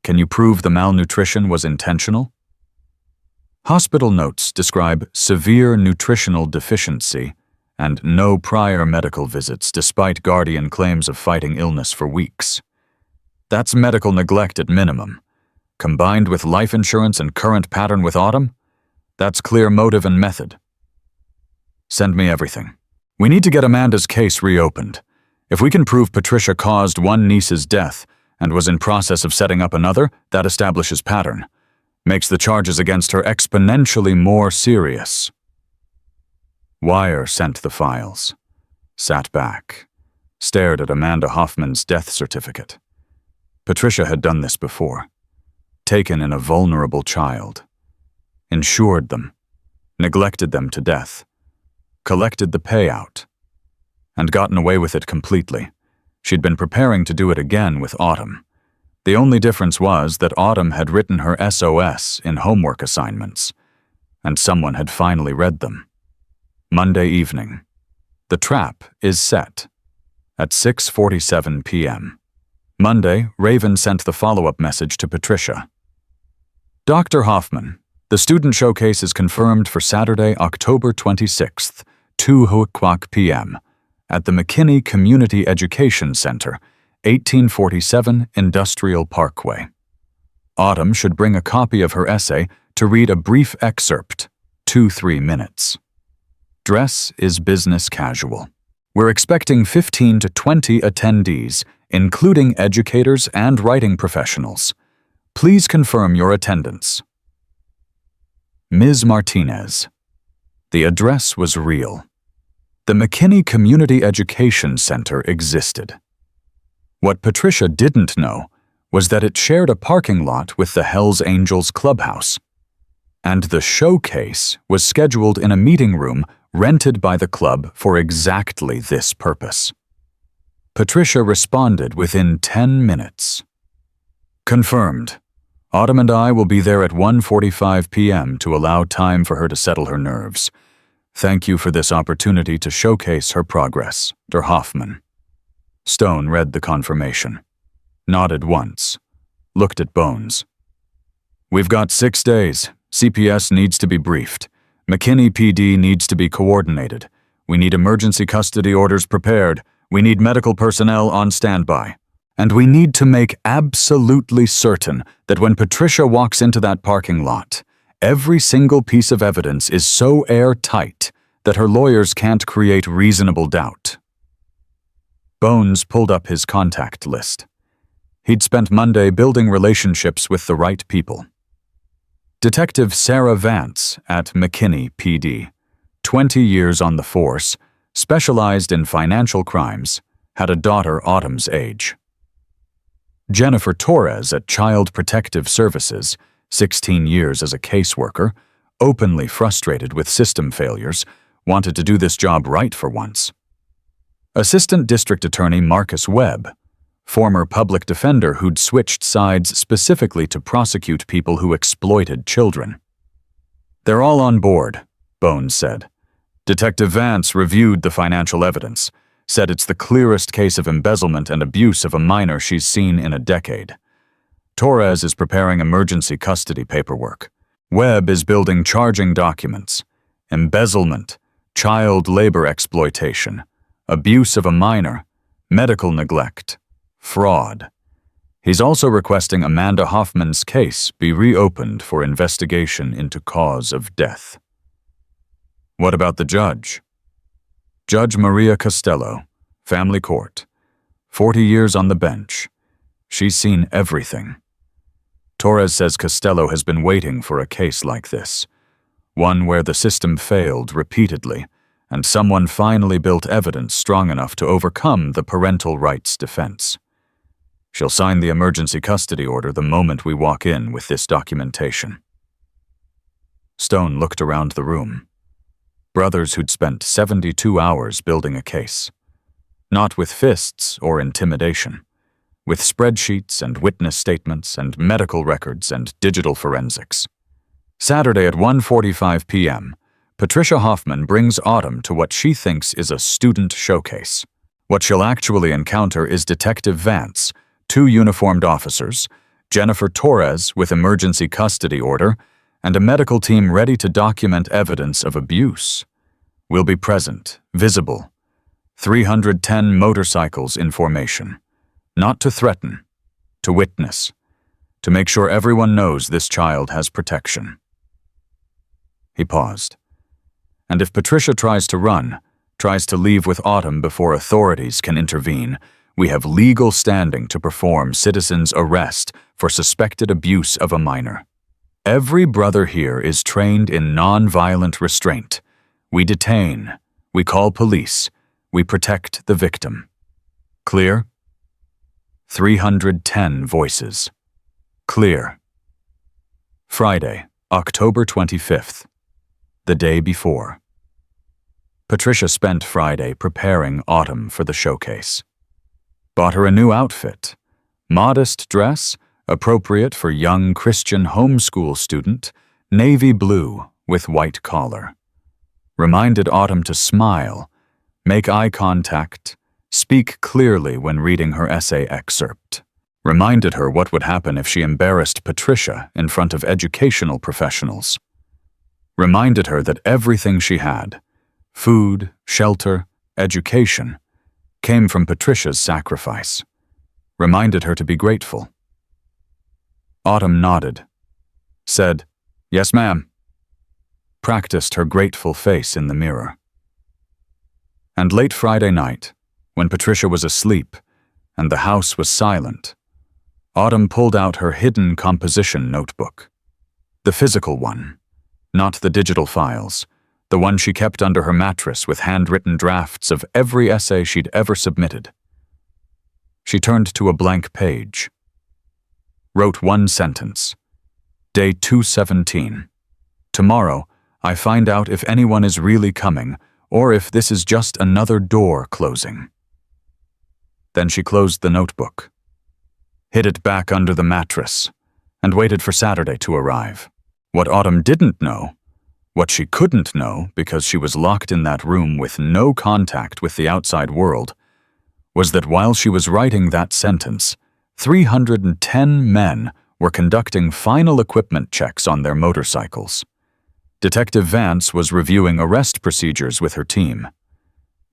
Can you prove the malnutrition was intentional? Hospital notes describe severe nutritional deficiency and no prior medical visits despite guardian claims of fighting illness for weeks. That's medical neglect at minimum. Combined with life insurance and current pattern with Autumn, that's clear motive and method. Send me everything. We need to get Amanda's case reopened. If we can prove Patricia caused one niece's death and was in process of setting up another, that establishes pattern. Makes the charges against her exponentially more serious. Wire sent the files. Sat back. Stared at Amanda Hoffman's death certificate. Patricia had done this before. Taken in a vulnerable child. Insured them. Neglected them to death. Collected the payout. And gotten away with it completely. She'd been preparing to do it again with Autumn. The only difference was that Autumn had written her SOS in homework assignments, and someone had finally read them. Monday evening. The trap is set. At 6:47 p.m. Monday, Raven sent the follow-up message to Patricia. Dr. Hoffman, the student showcase is confirmed for Saturday, October 26th, 2:00 p.m. at the McKinney Community Education Center, 1847 Industrial Parkway. Autumn should bring a copy of her essay to read a brief excerpt, 2-3 minutes. Dress is business casual. We're expecting 15 to 20 attendees, including educators and writing professionals. Please confirm your attendance. Ms. Martinez. The address was real. The McKinney Community Education Center existed. What Patricia didn't know was that it shared a parking lot with the Hells Angels clubhouse. And the showcase was scheduled in a meeting room rented by the club for exactly this purpose. Patricia responded within 10 minutes. Confirmed. Autumn and I will be there at 1:45 p.m. to allow time for her to settle her nerves. Thank you for this opportunity to showcase her progress, Dr. Hoffman. Stone read the confirmation. Nodded once. Looked at Bones. We've got 6 days. CPS needs to be briefed. McKinney PD needs to be coordinated. We need emergency custody orders prepared. We need medical personnel on standby. And we need to make absolutely certain that when Patricia walks into that parking lot, every single piece of evidence is so airtight that her lawyers can't create reasonable doubt. Bones pulled up his contact list. He'd spent Monday building relationships with the right people. Detective Sarah Vance at McKinney PD, 20 years on the force, specialized in financial crimes, had a daughter Autumn's age. Jennifer Torres at Child Protective Services, 16 years as a caseworker, openly frustrated with system failures, wanted to do this job right for once. Assistant District Attorney Marcus Webb, former public defender who'd switched sides specifically to prosecute people who exploited children. They're all on board, Bones said. Detective Vance reviewed the financial evidence, said it's the clearest case of embezzlement and abuse of a minor she's seen in a decade. Torres is preparing emergency custody paperwork. Webb is building charging documents. Embezzlement, child labor exploitation, abuse of a minor, medical neglect, fraud. He's also requesting Amanda Hoffman's case be reopened for investigation into cause of death. What about the judge? Judge Maria Costello, family court. 40 years on the bench. She's seen everything. Torres says Costello has been waiting for a case like this, one where the system failed repeatedly, and someone finally built evidence strong enough to overcome the parental rights defense. She'll sign the emergency custody order the moment we walk in with this documentation. Stone looked around the room. Brothers who'd spent 72 hours building a case. Not with fists or intimidation, with spreadsheets and witness statements and medical records and digital forensics. Saturday at 1:45 p.m., Patricia Hoffman brings Autumn to what she thinks is a student showcase. What she'll actually encounter is Detective Vance, 2 uniformed officers, Jennifer Torres with emergency custody order, and a medical team ready to document evidence of abuse. We'll be present, visible. 310 motorcycles in formation. Not to threaten, to witness, to make sure everyone knows this child has protection. He paused. And if Patricia tries to run, tries to leave with Autumn before authorities can intervene, we have legal standing to perform citizen's arrest for suspected abuse of a minor. Every brother here is trained in non-violent restraint. We detain, we call police, we protect the victim. Clear? 310 voices. Clear. Friday, October 25th. The day before. Patricia spent Friday preparing Autumn for the showcase. Bought her a new outfit. Modest dress, appropriate for young Christian homeschool student, navy blue with white collar. Reminded Autumn to smile, make eye contact, speak clearly when reading her essay excerpt. Reminded her what would happen if she embarrassed Patricia in front of educational professionals. Reminded her that everything she had, food, shelter, education, came from Patricia's sacrifice. Reminded her to be grateful. Autumn nodded. Said, "Yes, ma'am." Practiced her grateful face in the mirror. And late Friday night, when Patricia was asleep and the house was silent, Autumn pulled out her hidden composition notebook. The physical one, not the digital files, the one she kept under her mattress with handwritten drafts of every essay she'd ever submitted. She turned to a blank page. Wrote one sentence. Day 217. Tomorrow, I find out if anyone is really coming or if this is just another door closing. Then she closed the notebook, hid it back under the mattress, and waited for Saturday to arrive. What Autumn didn't know, what she couldn't know because she was locked in that room with no contact with the outside world, was that while she was writing that sentence, 310 men were conducting final equipment checks on their motorcycles. Detective Vance was reviewing arrest procedures with her team.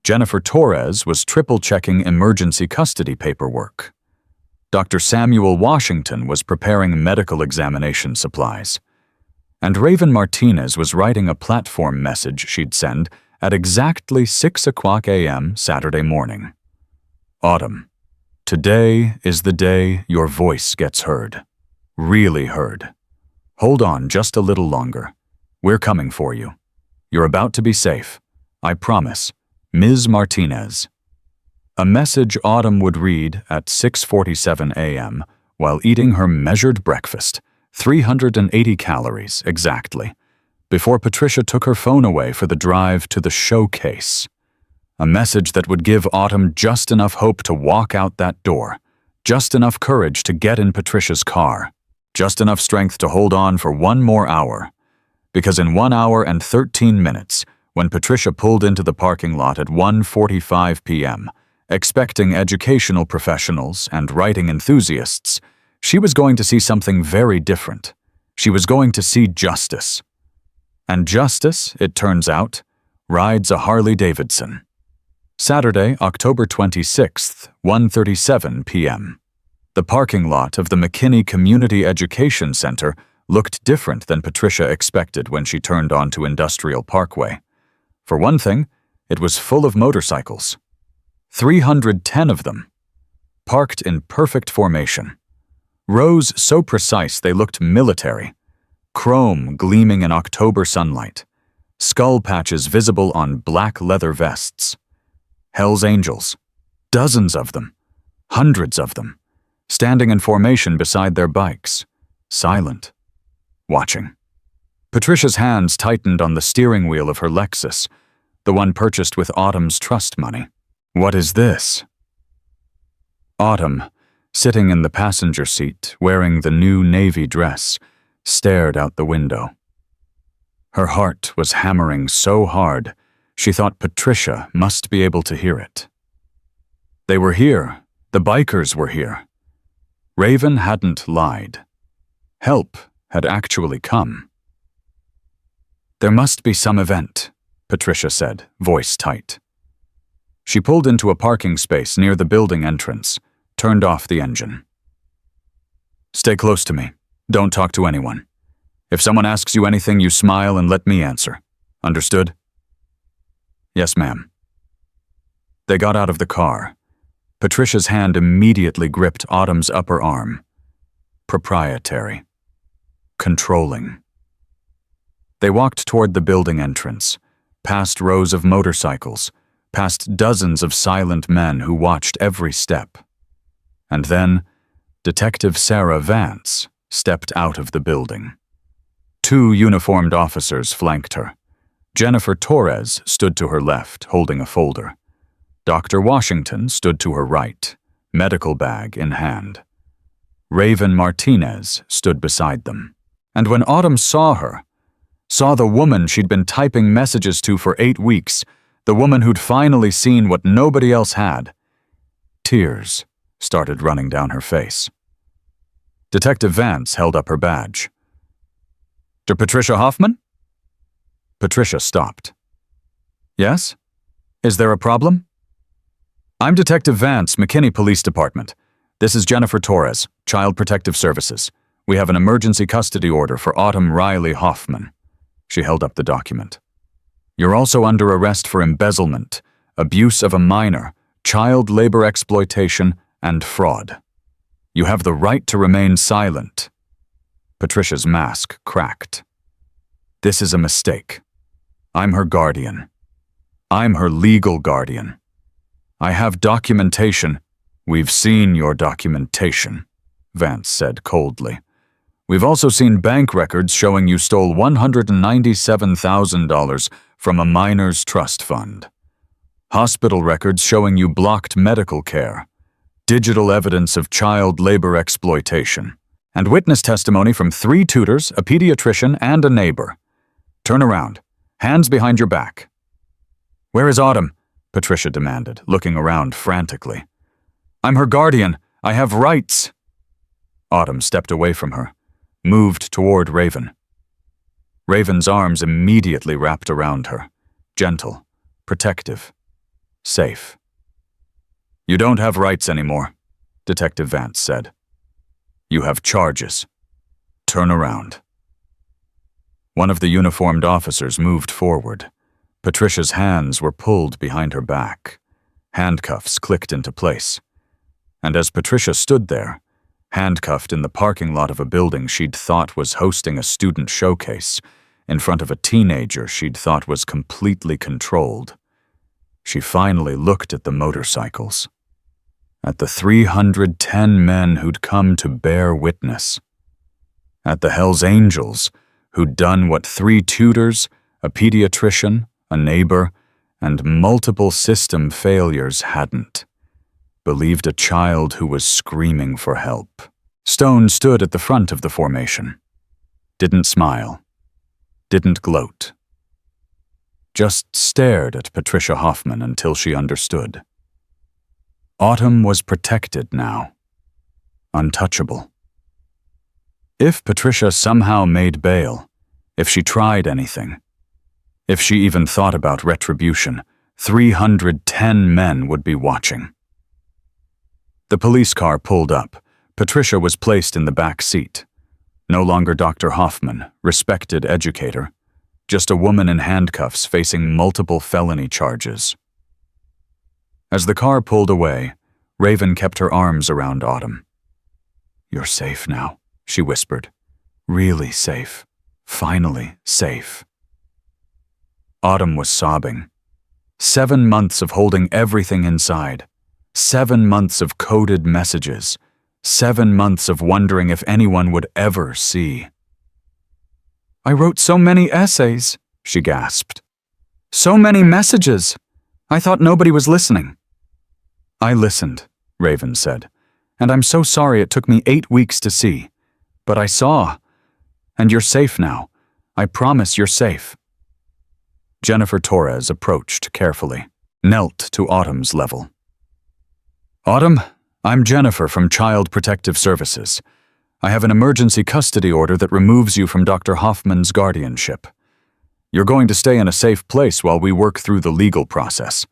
Jennifer Torres was triple-checking emergency custody paperwork. Dr. Samuel Washington was preparing medical examination supplies. And Raven Martinez was writing a platform message she'd send at exactly 6 o'clock a.m. Saturday morning. Autumn. Today is the day your voice gets heard. Really heard. Hold on just a little longer. We're coming for you. You're about to be safe. I promise. Ms. Martinez. A message Autumn would read at 6:47 a.m. while eating her measured breakfast, 380 calories exactly, before Patricia took her phone away for the drive to the showcase. A message that would give Autumn just enough hope to walk out that door, just enough courage to get in Patricia's car, just enough strength to hold on for one more hour. Because in 1 hour and 13 minutes, when Patricia pulled into the parking lot at 1:45 p.m., expecting educational professionals and writing enthusiasts, she was going to see something very different. She was going to see justice. And justice, it turns out, rides a Harley-Davidson. Saturday, October 26th, 1:37 p.m. The parking lot of the McKinney Community Education Center looked different than Patricia expected when she turned onto Industrial Parkway. For one thing, It was full of motorcycles. 310 of them, parked in perfect formation. Rows so precise they looked military. Chrome gleaming in October sunlight. Skull patches visible on black leather vests. Hell's Angels. Dozens of them. Hundreds of them. Standing in formation beside their bikes. Silent. Watching. Patricia's hands tightened on the steering wheel of her Lexus, the one purchased with Autumn's trust money. What is this? Autumn, sitting in the passenger seat, wearing the new navy dress, stared out the window. Her heart was hammering so hard, she thought Patricia must be able to hear it. They were here. The bikers were here. Raven hadn't lied. Help had actually come. There must be some event, Patricia said, voice tight. She pulled into a parking space near the building entrance, turned off the engine. Stay close to me. Don't talk to anyone. If someone asks you anything, you smile and let me answer. Understood? Yes, ma'am. They got out of the car. Patricia's hand immediately gripped Autumn's upper arm. Proprietary. Controlling. They walked toward the building entrance, past rows of motorcycles, past dozens of silent men who watched every step. And then, Detective Sarah Vance stepped out of the building. 2 uniformed officers flanked her. Jennifer Torres stood to her left, holding a folder. Dr. Washington stood to her right, medical bag in hand. Raven Martinez stood beside them. And when Autumn saw her, saw the woman she'd been typing messages to for 8 weeks, the woman who'd finally seen what nobody else had, tears started running down her face. Detective Vance held up her badge. "To Patricia Hoffman?" Patricia stopped. "Yes? Is there a problem?" "I'm Detective Vance, McKinney Police Department. This is Jennifer Torres, Child Protective Services. We have an emergency custody order for Autumn Riley Hoffman." She held up the document. "You're also under arrest for embezzlement, abuse of a minor, child labor exploitation, and fraud. You have the right to remain silent." Patricia's mask cracked. "This is a mistake. I'm her guardian. I'm her legal guardian. I have documentation." "We've seen your documentation," Vance said coldly. "We've also seen bank records showing you stole $197,000 from a minor's trust fund. Hospital records showing you blocked medical care. Digital evidence of child labor exploitation. And witness testimony from 3 tutors, a pediatrician, and a neighbor. Turn around. Hands behind your back." "Where is Autumn?" Patricia demanded, looking around frantically. "I'm her guardian. I have rights." Autumn stepped away from her, moved toward Raven. Raven's arms immediately wrapped around her, gentle, protective, safe. "You don't have rights anymore," Detective Vance said. "You have charges. Turn around." One of the uniformed officers moved forward. Patricia's hands were pulled behind her back. Handcuffs clicked into place. And as Patricia stood there, handcuffed in the parking lot of a building she'd thought was hosting a student showcase, in front of a teenager she'd thought was completely controlled, she finally looked at the motorcycles. At the 310 men who'd come to bear witness. At the Hell's Angels, who'd done what 3 tutors, a pediatrician, a neighbor, and multiple system failures hadn't. Believed a child who was screaming for help. Stone stood at the front of the formation. Didn't smile. Didn't gloat. Just stared at Patricia Hoffman until she understood. Autumn was protected now. Untouchable. If Patricia somehow made bail, if she tried anything, if she even thought about retribution, 310 men would be watching. The police car pulled up. Patricia was placed in the back seat. No longer Dr. Hoffman, respected educator. just a woman in handcuffs facing multiple felony charges. As the car pulled away, Raven kept her arms around Autumn. "You're safe now," she whispered. "Really safe. Finally safe." Autumn was sobbing. 7 months of holding everything inside. 7 months of coded messages. 7 months of wondering if anyone would ever see. "I wrote so many essays," she gasped. "So many messages. I thought nobody was listening." "I listened," Raven said, "and I'm so sorry it took me 8 weeks to see. But I saw. And you're safe now. I promise you're safe." Jennifer Torres approached carefully, knelt to Autumn's level. "Autumn, I'm Jennifer from Child Protective Services. I have an emergency custody order that removes you from Dr. Hoffman's guardianship. You're going to stay in a safe place while we work through the legal process.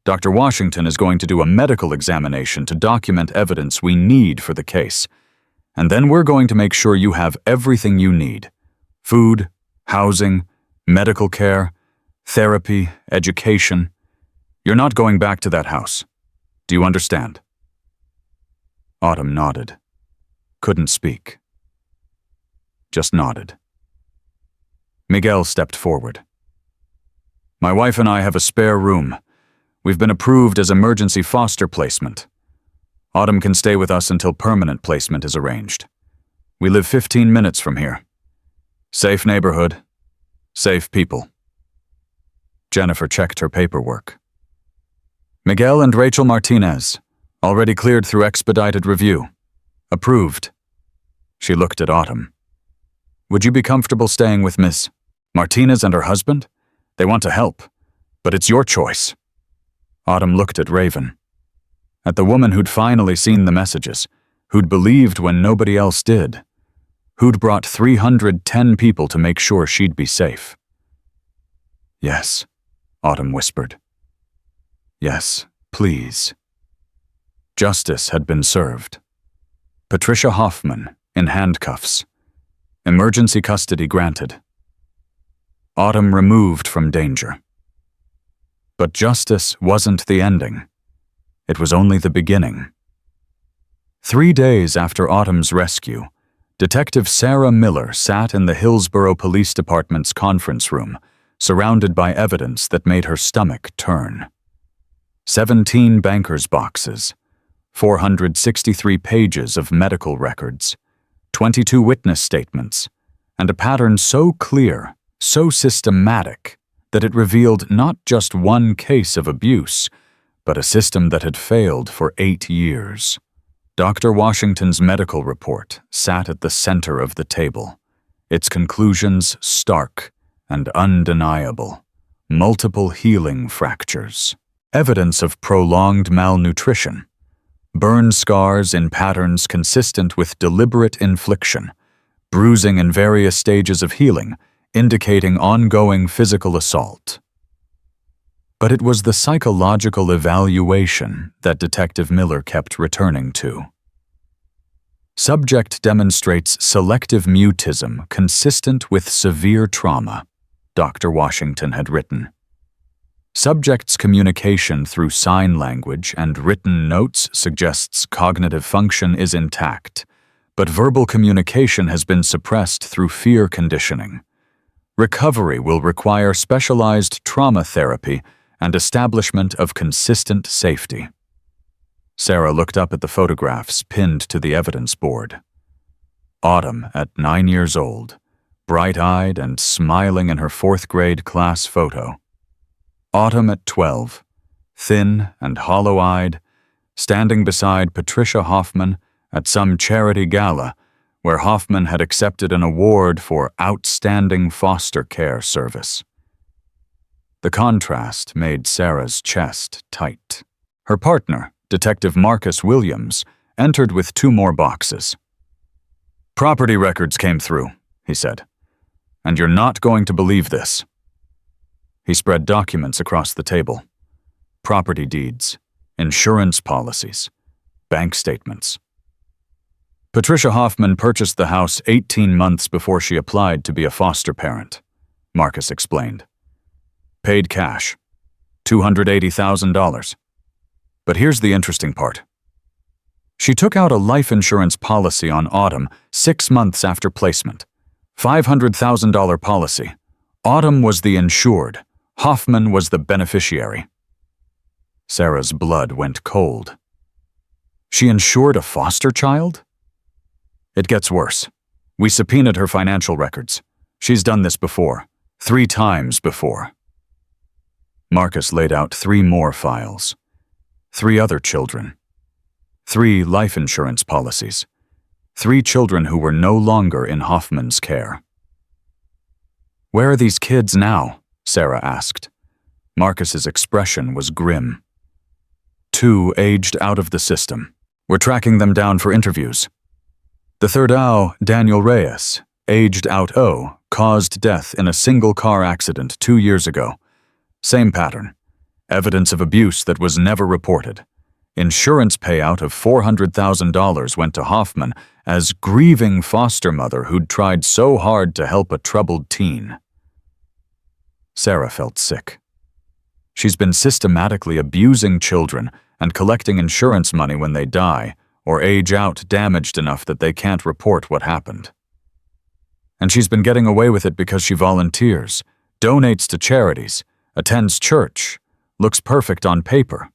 Dr. Washington is going to do a medical examination to document evidence we need for the case. And then we're going to make sure you have everything you need: food, housing, medical care, therapy, education. You're not going back to that house. Do you understand?" Autumn nodded. Couldn't speak. Just nodded. Miguel stepped forward. "My wife and I have a spare room. We've been approved as emergency foster placement. Autumn can stay with us until permanent placement is arranged. We live 15 minutes from here. Safe neighborhood. Safe people." Jennifer checked her paperwork. "Miguel and Rachel Martinez, already cleared through expedited review. Approved." She looked at Autumn. "Would you be comfortable staying with Miss Martinez and her husband? They want to help, but it's your choice." Autumn looked at Raven. At the woman who'd finally seen the messages, who'd believed when nobody else did, who'd brought 310 people to make sure she'd be safe. "Yes," Autumn whispered. "Yes, please." Justice had been served. Patricia Hoffman, in handcuffs. Emergency custody granted. Autumn removed from danger. But justice wasn't the ending. It was only the beginning. 3 days after Autumn's rescue, Detective Sarah Miller sat in the Hillsborough Police Department's conference room, surrounded by evidence that made her stomach turn. 17 banker's boxes, 463 pages of medical records, 22 witness statements, and a pattern so clear, so systematic, that it revealed not just one case of abuse, but a system that had failed for 8 years. Dr. Washington's medical report sat at the center of the table, its conclusions stark and undeniable. Multiple healing fractures, evidence of prolonged malnutrition, burn scars in patterns consistent with deliberate infliction, bruising in various stages of healing, indicating ongoing physical assault. But it was the psychological evaluation that Detective Miller kept returning to. Subject demonstrates selective mutism consistent with severe trauma, Dr. Washington had written. Subject's communication through sign language and written notes suggests cognitive function is intact, but verbal communication has been suppressed through fear conditioning. Recovery will require specialized trauma therapy and establishment of consistent safety. Sarah looked up at the photographs pinned to the evidence board. Autumn, at 9 years old, bright-eyed and smiling in her 4th grade class photo. Autumn at 12, thin and hollow-eyed, standing beside Patricia Hoffman at some charity gala where Hoffman had accepted an award for outstanding foster care service. The contrast made Sarah's chest tight. Her partner, Detective Marcus Williams, entered with 2 more boxes. "Property records came through," he said, "and you're not going to believe this." He spread documents across the table. Property deeds, insurance policies, bank statements. Patricia Hoffman purchased the house 18 months before she applied to be a foster parent. Marcus explained. Paid cash. $280,000. But here's the interesting part. She took out a life insurance policy on Autumn 6 months after placement. $500,000 policy. Autumn was the insured. Hoffman was the beneficiary. Sarah's blood went cold. She insured a foster child? It gets worse. We subpoenaed her financial records. She's done this before. 3 times before. Marcus laid out 3 more files. 3 other children. 3 life insurance policies. 3 children who were no longer in Hoffman's care. Where are these kids now? Sarah asked. Marcus's expression was grim. 2 aged out of the system. We're tracking them down for interviews. The third owl, Daniel Reyes, aged out O, caused death in a single-car accident 2 years ago. Same pattern. Evidence of abuse that was never reported. Insurance payout of $400,000 went to Hoffman as grieving foster mother who'd tried so hard to help a troubled teen. Sarah felt sick. She's been systematically abusing children and collecting insurance money when they die or age out damaged enough that they can't report what happened. And she's been getting away with it because she volunteers, donates to charities, attends church, looks perfect on paper.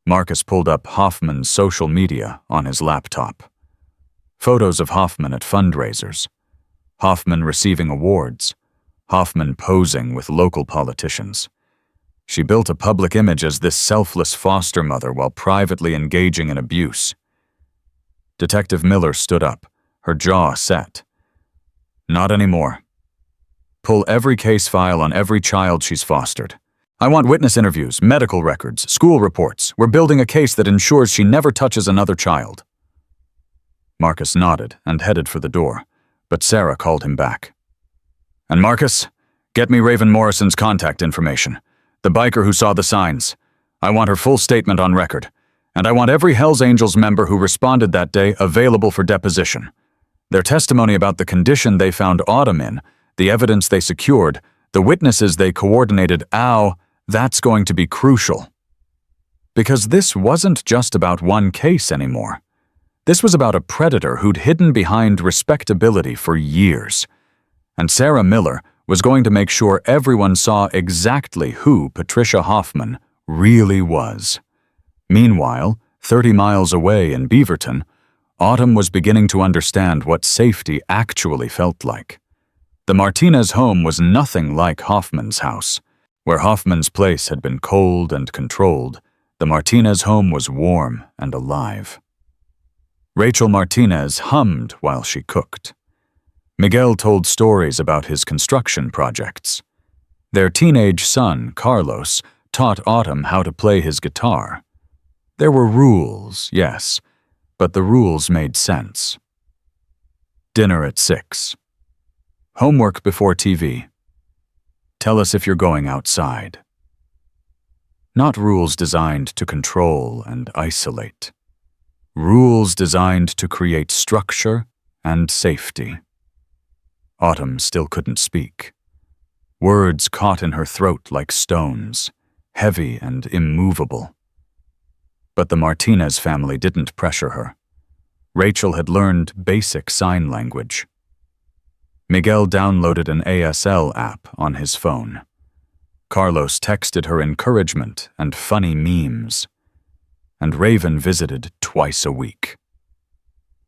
Marcus pulled up Hoffman's social media on his laptop. Photos of Hoffman at fundraisers. Hoffman receiving awards. Hoffman posing with local politicians. She built a public image as this selfless foster mother while privately engaging in abuse. Detective Miller stood up, her jaw set. Not anymore. Pull every case file on every child she's fostered. I want witness interviews, medical records, school reports. We're building a case that ensures she never touches another child. Marcus nodded and headed for the door, but Sarah called him back. And Marcus, get me Raven Morrison's contact information. The biker who saw the signs. I want her full statement on record. And I want every Hells Angels member who responded that day available for deposition. Their testimony about the condition they found Autumn in, the evidence they secured, the witnesses they coordinated, that's going to be crucial. Because this wasn't just about one case anymore. This was about a predator who'd hidden behind respectability for years. And Sarah Miller was going to make sure everyone saw exactly who Patricia Hoffman really was. Meanwhile, 30 miles away in Beaverton, Autumn was beginning to understand what safety actually felt like. The Martinez home was nothing like Hoffman's house. Where Hoffman's place had been cold and controlled, the Martinez home was warm and alive. Rachel Martinez hummed while she cooked. Miguel told stories about his construction projects. Their teenage son, Carlos, taught Autumn how to play his guitar. There were rules, yes, but the rules made sense. Dinner at 6. Homework before TV. Tell us if you're going outside. Not rules designed to control and isolate. Rules designed to create structure and safety. Autumn still couldn't speak. Words caught in her throat like stones, heavy and immovable. But the Martinez family didn't pressure her. Rachel had learned basic sign language. Miguel downloaded an ASL app on his phone. Carlos texted her encouragement and funny memes. And Raven visited twice a week.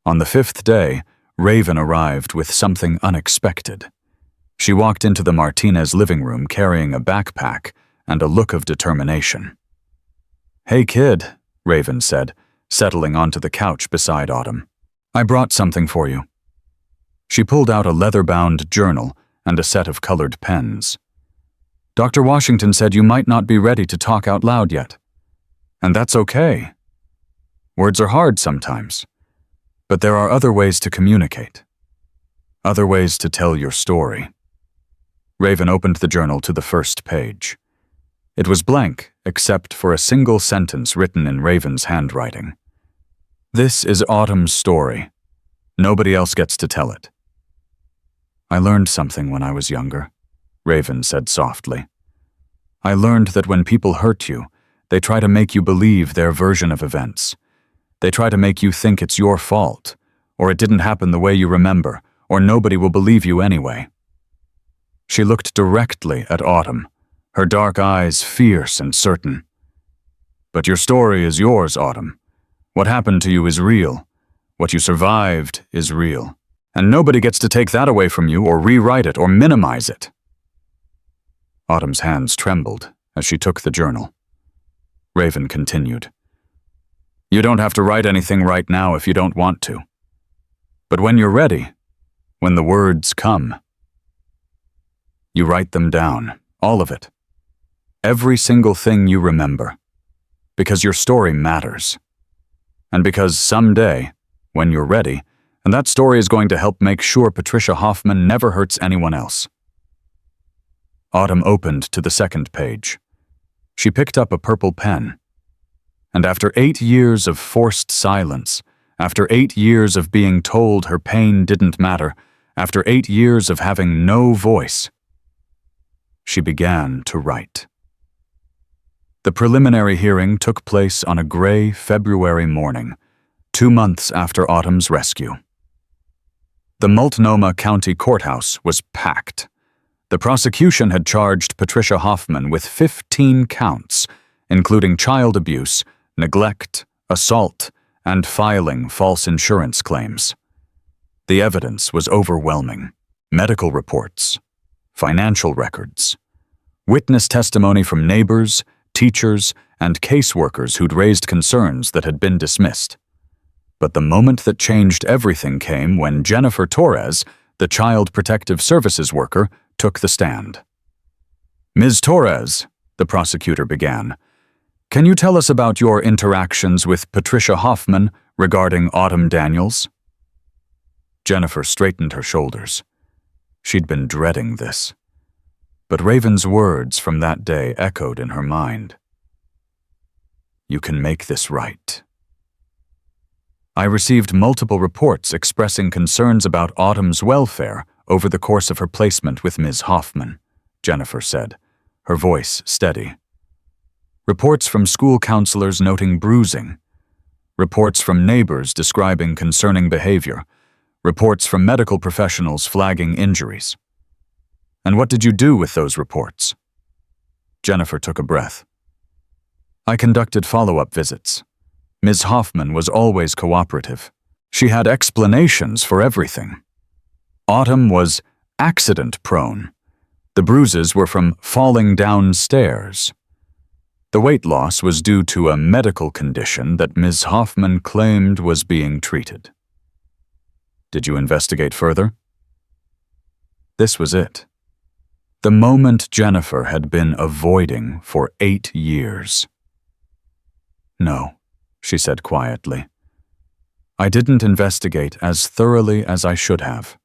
On the 5th day, Raven arrived with something unexpected. She walked into the Martinez living room carrying a backpack and a look of determination. "Hey kid," Raven said, settling onto the couch beside Autumn. "I brought something for you." She pulled out a leather-bound journal and a set of colored pens. "Dr. Washington said you might not be ready to talk out loud yet. And that's okay. Words are hard sometimes, but there are other ways to communicate. Other ways to tell your story." Raven opened the journal to the first page. It was blank, except for a single sentence written in Raven's handwriting. "This is Autumn's story. Nobody else gets to tell it. I learned something when I was younger. Raven said softly. I learned that when people hurt you, they try to make you believe their version of events. They try to make you think it's your fault, or it didn't happen the way you remember, or nobody will believe you anyway. She looked directly at Autumn, her dark eyes fierce and certain. But your story is yours, Autumn. What happened to you is real. What you survived is real. And nobody gets to take that away from you or rewrite it or minimize it. Autumn's hands trembled as she took the journal. Raven continued. You don't have to write anything right now if you don't want to. But when you're ready, when the words come, you write them down, all of it. Every single thing you remember. Because your story matters. And because someday, when you're ready, and that story is going to help make sure Patricia Hoffman never hurts anyone else. Autumn opened to the second page. She picked up a purple pen. And after 8 years of forced silence, after 8 years of being told her pain didn't matter, after 8 years of having no voice, she began to write. The preliminary hearing took place on a gray February morning, 2 months after Autumn's rescue. The Multnomah County Courthouse was packed. The prosecution had charged Patricia Hoffman with 15 counts, including child abuse, neglect, assault, and filing false insurance claims. The evidence was overwhelming. Medical reports, financial records, witness testimony from neighbors, teachers, and caseworkers who'd raised concerns that had been dismissed. But the moment that changed everything came when Jennifer Torres, the Child Protective Services worker, took the stand. Ms. Torres, the prosecutor began, can you tell us about your interactions with Patricia Hoffman regarding Autumn Daniels? Jennifer straightened her shoulders. She'd been dreading this. But Raven's words from that day echoed in her mind. You can make this right. I received multiple reports expressing concerns about Autumn's welfare over the course of her placement with Ms. Hoffman, Jennifer said, her voice steady. Reports from school counselors noting bruising. Reports from neighbors describing concerning behavior. Reports from medical professionals flagging injuries. And what did you do with those reports? Jennifer took a breath. I conducted follow-up visits. Ms. Hoffman was always cooperative. She had explanations for everything. Autumn was accident-prone. The bruises were from falling downstairs. The weight loss was due to a medical condition that Ms. Hoffman claimed was being treated. Did you investigate further? This was it. The moment Jennifer had been avoiding for 8 years. No, she said quietly. I didn't investigate as thoroughly as I should have.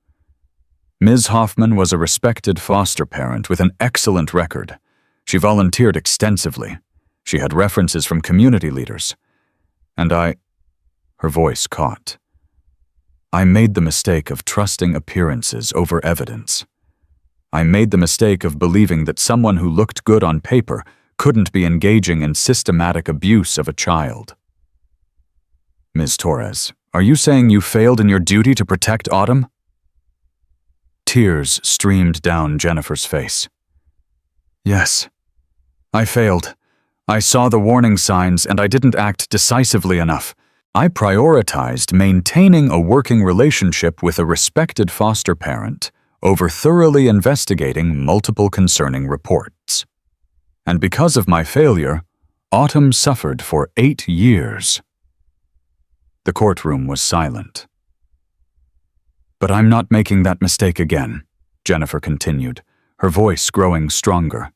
Ms. Hoffman was a respected foster parent with an excellent record. She volunteered extensively. She had references from community leaders. And her voice caught. I made the mistake of trusting appearances over evidence. I made the mistake of believing that someone who looked good on paper couldn't be engaging in systematic abuse of a child. Ms. Torres, are you saying you failed in your duty to protect Autumn? Tears streamed down Jennifer's face. Yes, I failed. I saw the warning signs and I didn't act decisively enough. I prioritized maintaining a working relationship with a respected foster parent over thoroughly investigating multiple concerning reports. And because of my failure, Autumn suffered for 8 years. The courtroom was silent. But I'm not making that mistake again, Jennifer continued, her voice growing stronger.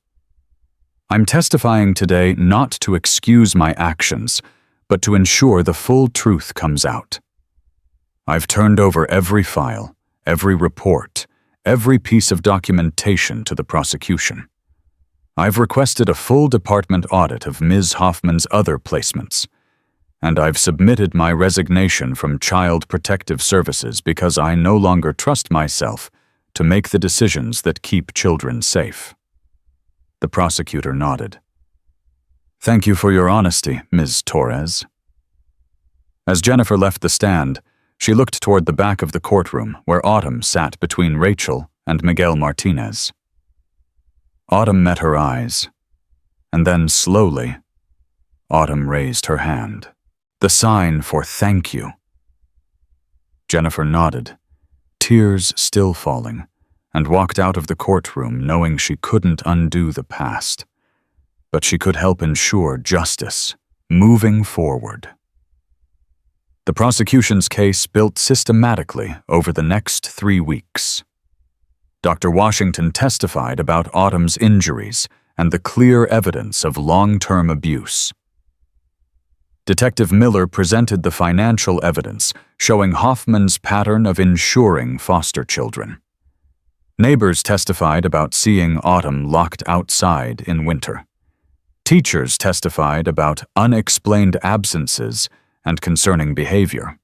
I'm testifying today not to excuse my actions, but to ensure the full truth comes out. I've turned over every file, every report, every piece of documentation to the prosecution. I've requested a full department audit of Ms. Hoffman's other placements, and I've submitted my resignation from Child Protective Services because I no longer trust myself to make the decisions that keep children safe. The prosecutor nodded. Thank you for your honesty, Ms. Torres. As Jennifer left the stand, she looked toward the back of the courtroom where Autumn sat between Rachel and Miguel Martinez. Autumn met her eyes, and then slowly, Autumn raised her hand, the sign for thank you. Jennifer nodded, tears still falling, and walked out of the courtroom knowing she couldn't undo the past, but she could help ensure justice, moving forward. The prosecution's case built systematically over the next 3 weeks. Dr. Washington testified about Autumn's injuries and the clear evidence of long-term abuse. Detective Miller presented the financial evidence showing Hoffman's pattern of insuring foster children. Neighbors testified about seeing Autumn locked outside in winter. Teachers testified about unexplained absences and concerning behavior.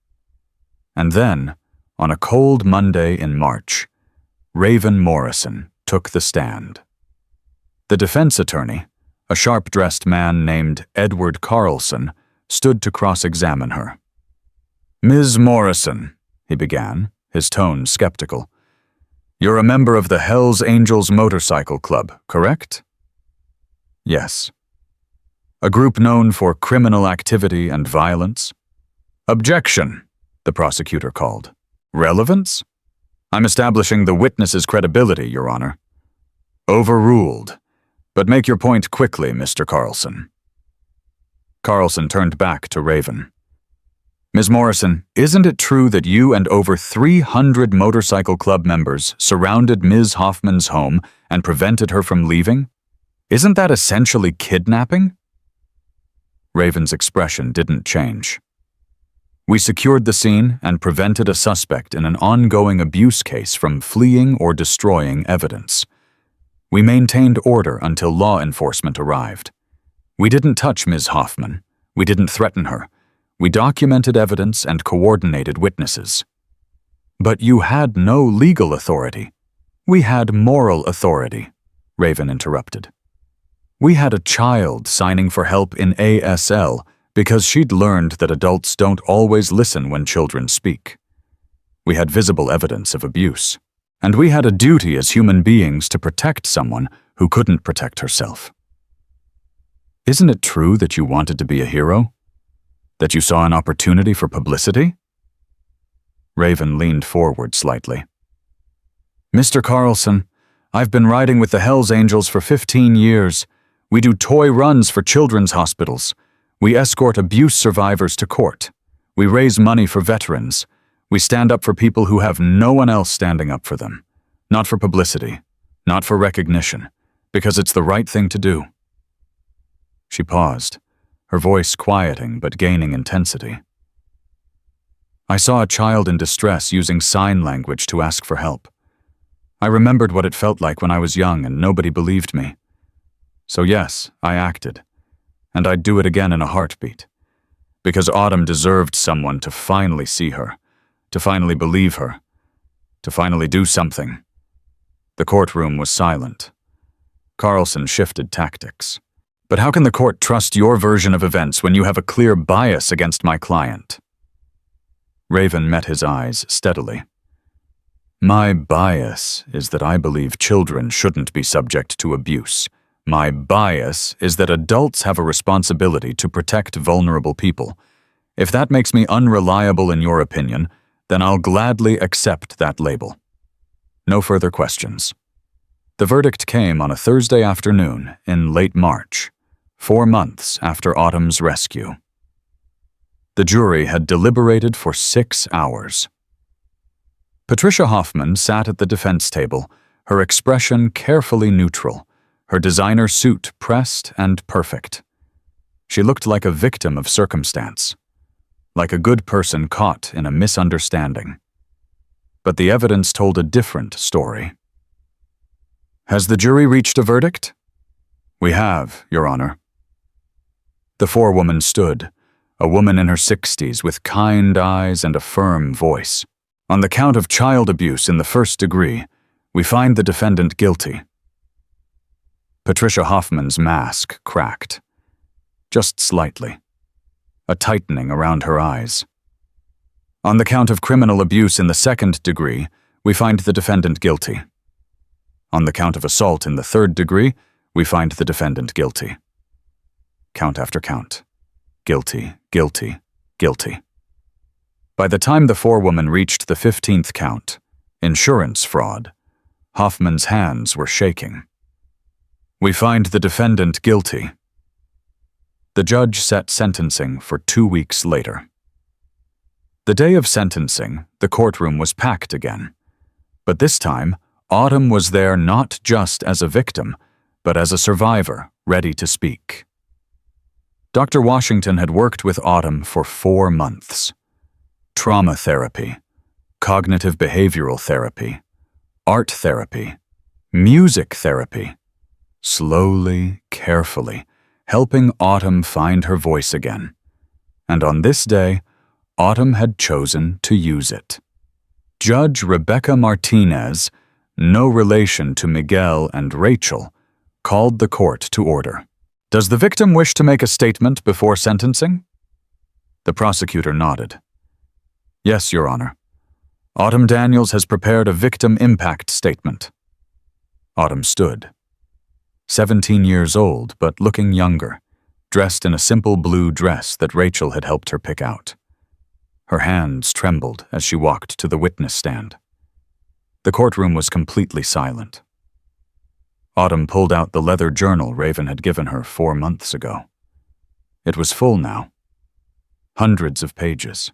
And then, on a cold Monday in March, Raven Morrison took the stand. The defense attorney, a sharp-dressed man named Edward Carlson, stood to cross-examine her. Ms. Morrison, he began, his tone skeptical. You're a member of the Hells Angels Motorcycle Club, correct? Yes. A group known for criminal activity and violence? Objection, the prosecutor called. Relevance? I'm establishing the witness's credibility, Your Honor. Overruled. But make your point quickly, Mr. Carlson. Carlson turned back to Raven. Ms. Morrison, isn't it true that you and over 300 motorcycle club members surrounded Ms. Hoffman's home and prevented her from leaving? Isn't that essentially kidnapping? Raven's expression didn't change. We secured the scene and prevented a suspect in an ongoing abuse case from fleeing or destroying evidence. We maintained order until law enforcement arrived. We didn't touch Ms. Hoffman. We didn't threaten her. We documented evidence and coordinated witnesses. But you had no legal authority. We had moral authority, Raven interrupted. We had a child signing for help in ASL because she'd learned that adults don't always listen when children speak. We had visible evidence of abuse, and we had a duty as human beings to protect someone who couldn't protect herself. Isn't it true that you wanted to be a hero? That you saw an opportunity for publicity? Raven leaned forward slightly. Mr. Carlson, I've been riding with the Hells Angels for 15 years. We do toy runs for children's hospitals. We escort abuse survivors to court. We raise money for veterans. We stand up for people who have no one else standing up for them. Not for publicity, not for recognition, because it's the right thing to do. She paused, her voice quieting but gaining intensity. I saw a child in distress using sign language to ask for help. I remembered what it felt like when I was young and nobody believed me. So yes, I acted. And I'd do it again in a heartbeat. Because Autumn deserved someone to finally see her, to finally believe her, to finally do something. The courtroom was silent. Carlson shifted tactics. But how can the court trust your version of events when you have a clear bias against my client? Raven met his eyes steadily. My bias is that I believe children shouldn't be subject to abuse. My bias is that adults have a responsibility to protect vulnerable people. If that makes me unreliable in your opinion, then I'll gladly accept that label. No further questions. The verdict came on a Thursday afternoon in late March, 4 months after Autumn's rescue. The jury had deliberated for 6 hours. Patricia Hoffman sat at the defense table, her expression carefully neutral, her designer suit pressed and perfect. She looked like a victim of circumstance, like a good person caught in a misunderstanding. But the evidence told a different story. Has the jury reached a verdict? We have, Your Honor. The forewoman stood, a woman in her 60s with kind eyes and a firm voice. On the count of child abuse in the first degree, We find the defendant guilty. Patricia Hoffman's mask cracked. Just slightly. A tightening around her eyes. On the count of criminal abuse in the 2nd degree, we find the defendant guilty. On the count of assault in the 3rd degree, we find the defendant guilty. Count after count. Guilty, guilty, guilty. By the time the forewoman reached the 15th count, insurance fraud, Hoffman's hands were shaking. We find the defendant guilty. The judge set sentencing for 2 weeks later. The day of sentencing, the courtroom was packed again. But this time, Autumn was there not just as a victim, but as a survivor, ready to speak. Dr. Washington had worked with Autumn for 4 months. Trauma therapy, cognitive behavioral therapy, art therapy, music therapy, slowly, carefully, helping Autumn find her voice again. And on this day, Autumn had chosen to use it. Judge Rebecca Martinez, no relation to Miguel and Rachel, called the court to order. Does the victim wish to make a statement before sentencing? The prosecutor nodded. Yes, Your Honor. Autumn Daniels has prepared a victim impact statement. Autumn stood. 17 years old, but looking younger, dressed in a simple blue dress that Rachel had helped her pick out. Her hands trembled as she walked to the witness stand. The courtroom was completely silent. Autumn pulled out the leather journal Raven had given her 4 months ago. It was full now. Hundreds of pages.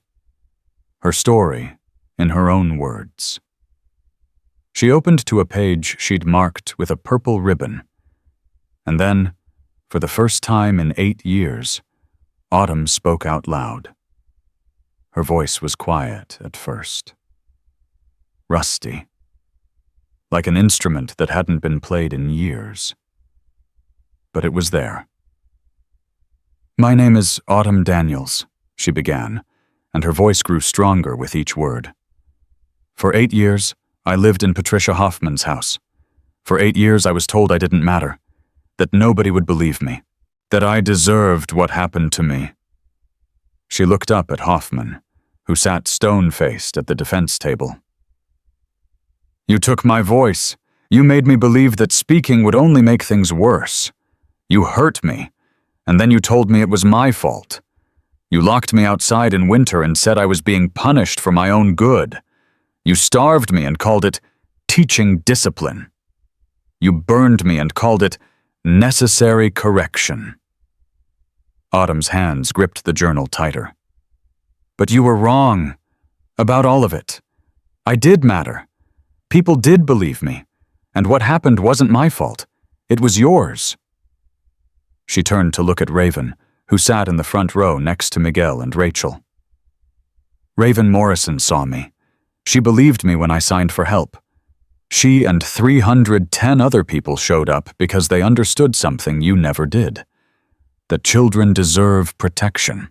Her story, in her own words. She opened to a page she'd marked with a purple ribbon. And then, for the first time in 8 years, Autumn spoke out loud. Her voice was quiet at first. Rusty. Like an instrument that hadn't been played in years. But it was there. My name is Autumn Daniels, she began, and her voice grew stronger with each word. For 8 years, I lived in Patricia Hoffman's house. For 8 years, I was told I didn't matter, that nobody would believe me, that I deserved what happened to me. She looked up at Hoffman, who sat stone-faced at the defense table. You took my voice. You made me believe that speaking would only make things worse. You hurt me, and then you told me it was my fault. You locked me outside in winter and said I was being punished for my own good. You starved me and called it teaching discipline. You burned me and called it necessary correction. Autumn's hands gripped the journal tighter. But you were wrong. About all of it. I did matter. People did believe me, and what happened wasn't my fault. It was yours. She turned to look at Raven, who sat in the front row next to Miguel and Rachel. Raven Morrison saw me. She believed me when I signed for help. She and 310 other people showed up because they understood something you never did. That children deserve protection.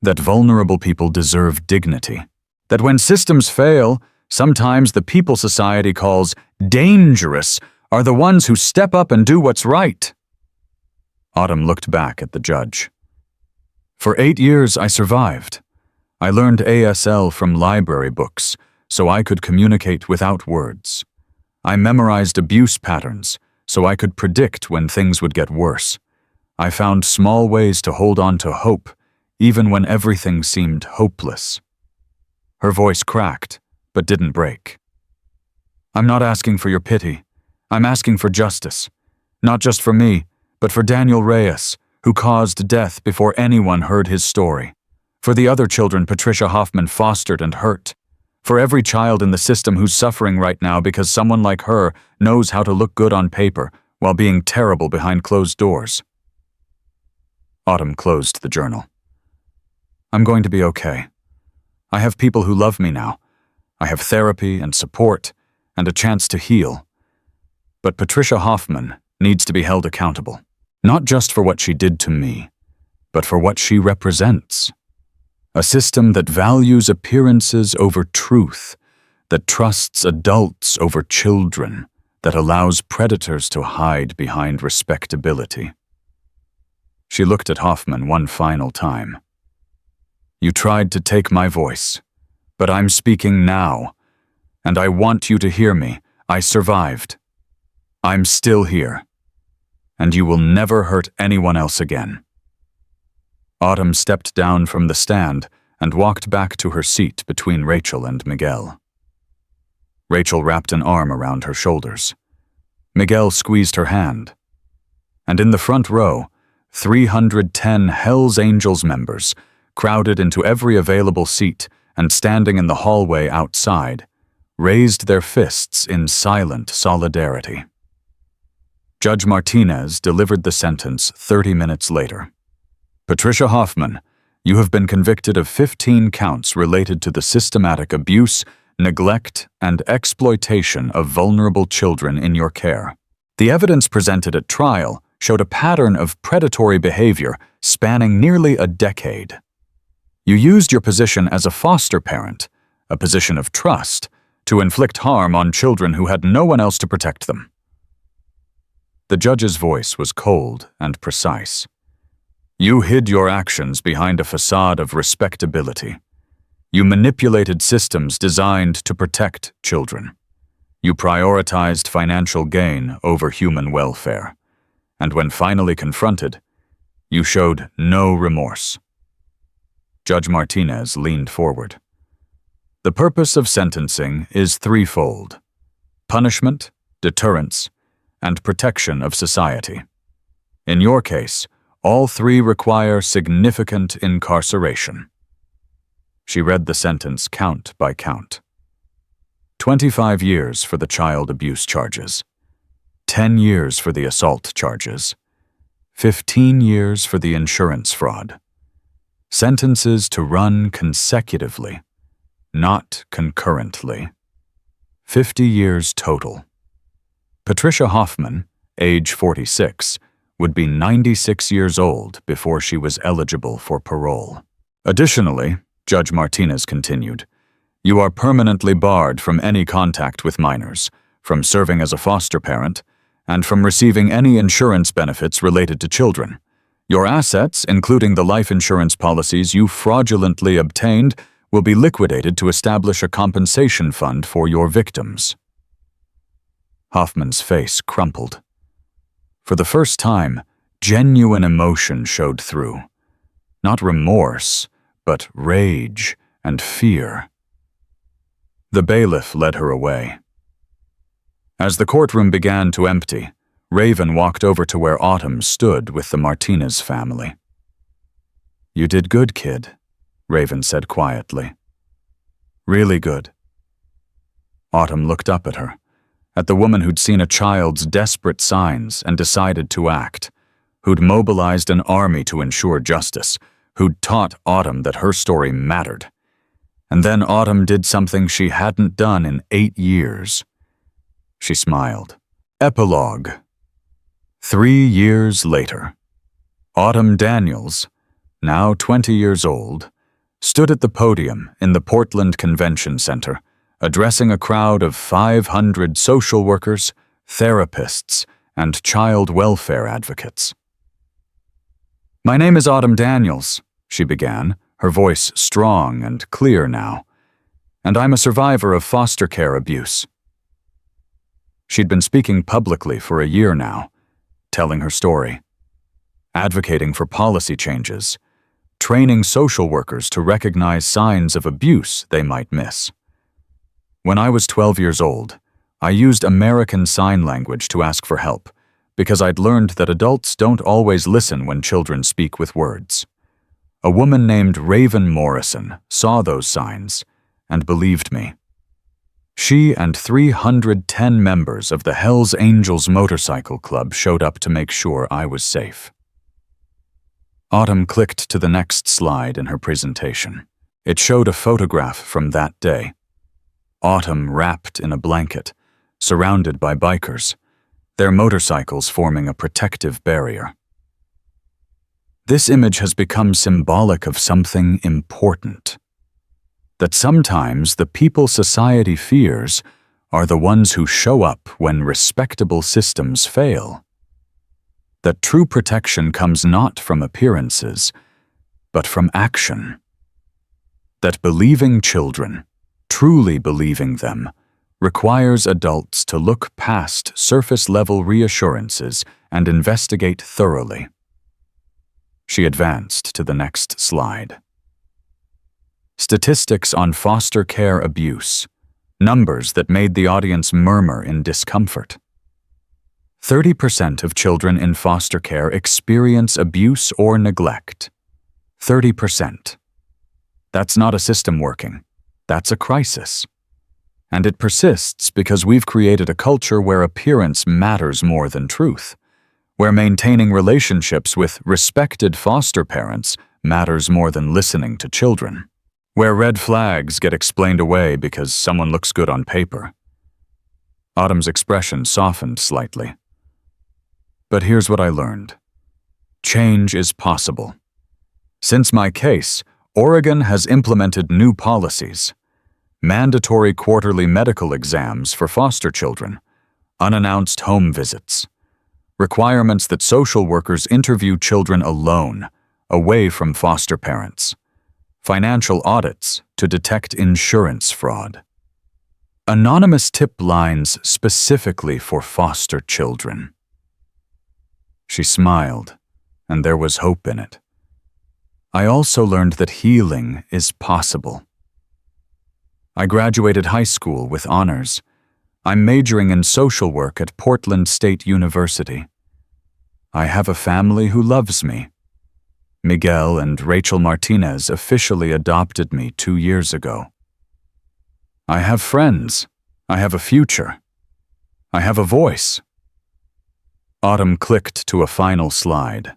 That vulnerable people deserve dignity. That when systems fail, sometimes the people society calls dangerous are the ones who step up and do what's right. Autumn looked back at the judge. For 8 years, I survived. I learned ASL from library books, so I could communicate without words. I memorized abuse patterns, so I could predict when things would get worse. I found small ways to hold on to hope, even when everything seemed hopeless. Her voice cracked, but didn't break. I'm not asking for your pity. I'm asking for justice. Not just for me, but for Daniel Reyes, who caused death before anyone heard his story. For the other children Patricia Hoffman fostered and hurt. For every child in the system who's suffering right now because someone like her knows how to look good on paper while being terrible behind closed doors. Autumn closed the journal. I'm going to be okay. I have people who love me now. I have therapy and support and a chance to heal. But Patricia Hoffman needs to be held accountable, not just for what she did to me, but for what she represents. A system that values appearances over truth, that trusts adults over children, that allows predators to hide behind respectability. She looked at Hoffman one final time. You tried to take my voice, but I'm speaking now, and I want you to hear me. I survived. I'm still here, and you will never hurt anyone else again. Autumn stepped down from the stand and walked back to her seat between Rachel and Miguel. Rachel wrapped an arm around her shoulders. Miguel squeezed her hand. And in the front row, 310 Hells Angels members, crowded into every available seat and standing in the hallway outside, raised their fists in silent solidarity. Judge Martinez delivered the sentence 30 minutes later. Patricia Hoffman, you have been convicted of 15 counts related to the systematic abuse, neglect, and exploitation of vulnerable children in your care. The evidence presented at trial showed a pattern of predatory behavior spanning nearly a decade. You used your position as a foster parent, a position of trust, to inflict harm on children who had no one else to protect them. The judge's voice was cold and precise. You hid your actions behind a facade of respectability. You manipulated systems designed to protect children. You prioritized financial gain over human welfare. And when finally confronted, you showed no remorse. Judge Martinez leaned forward. The purpose of sentencing is threefold: punishment, deterrence, and protection of society. In your case, all three require significant incarceration. She read the sentence count by count. 25 years for the child abuse charges, 10 years for the assault charges, 15 years for the insurance fraud. Sentences to run consecutively, not concurrently. 50 years total. Patricia Hoffman, age 46, would be 96 years old before she was eligible for parole. Additionally, Judge Martinez continued, you are permanently barred from any contact with minors, from serving as a foster parent, and from receiving any insurance benefits related to children. Your assets, including the life insurance policies you fraudulently obtained, will be liquidated to establish a compensation fund for your victims. Hoffman's face crumpled. For the first time, genuine emotion showed through. Not remorse, but rage and fear. The bailiff led her away. As the courtroom began to empty, Raven walked over to where Autumn stood with the Martinez family. You did good, kid, Raven said quietly. Really good. Autumn looked up at her, at the woman who'd seen a child's desperate signs and decided to act, who'd mobilized an army to ensure justice, who'd taught Autumn that her story mattered. And then Autumn did something she hadn't done in 8 years. She smiled. Epilogue. 3 years later, Autumn Daniels, now 20 years old, stood at the podium in the Portland Convention Center, addressing a crowd of 500 social workers, therapists, and child welfare advocates. My name is Autumn Daniels, she began, her voice strong and clear now, and I'm a survivor of foster care abuse. She'd been speaking publicly for a year now, telling her story, advocating for policy changes, training social workers to recognize signs of abuse they might miss. When I was 12 years old, I used American Sign Language to ask for help because I'd learned that adults don't always listen when children speak with words. A woman named Raven Morrison saw those signs and believed me. She and 310 members of the Hells Angels Motorcycle Club showed up to make sure I was safe. Autumn clicked to the next slide in her presentation. It showed a photograph from that day. Autumn wrapped in a blanket, surrounded by bikers, their motorcycles forming a protective barrier. This image has become symbolic of something important. that sometimes the people society fears are the ones who show up when respectable systems fail. That true protection comes not from appearances, but from action. That believing children, truly believing them, requires adults to look past surface-level reassurances and investigate thoroughly. She advanced to the next slide. Statistics on foster care abuse, numbers that made the audience murmur in discomfort. 30% of children in foster care experience abuse or neglect. 30%. That's not a system working. That's a crisis. And it persists because we've created a culture where appearance matters more than truth, where maintaining relationships with respected foster parents matters more than listening to children, where red flags get explained away because someone looks good on paper. Autumn's expression softened slightly. But here's what I learned. Change is possible. Since my case, Oregon has implemented new policies. Mandatory quarterly medical exams for foster children, unannounced home visits, requirements that social workers interview children alone, away from foster parents, financial audits to detect insurance fraud, anonymous tip lines specifically for foster children. She smiled, and there was hope in it. I also learned that healing is possible. I graduated high school with honors. I'm majoring in social work at Portland State University. I have a family who loves me. Miguel and Rachel Martinez officially adopted me 2 years ago. I have friends. I have a future. I have a voice. Autumn clicked to a final slide.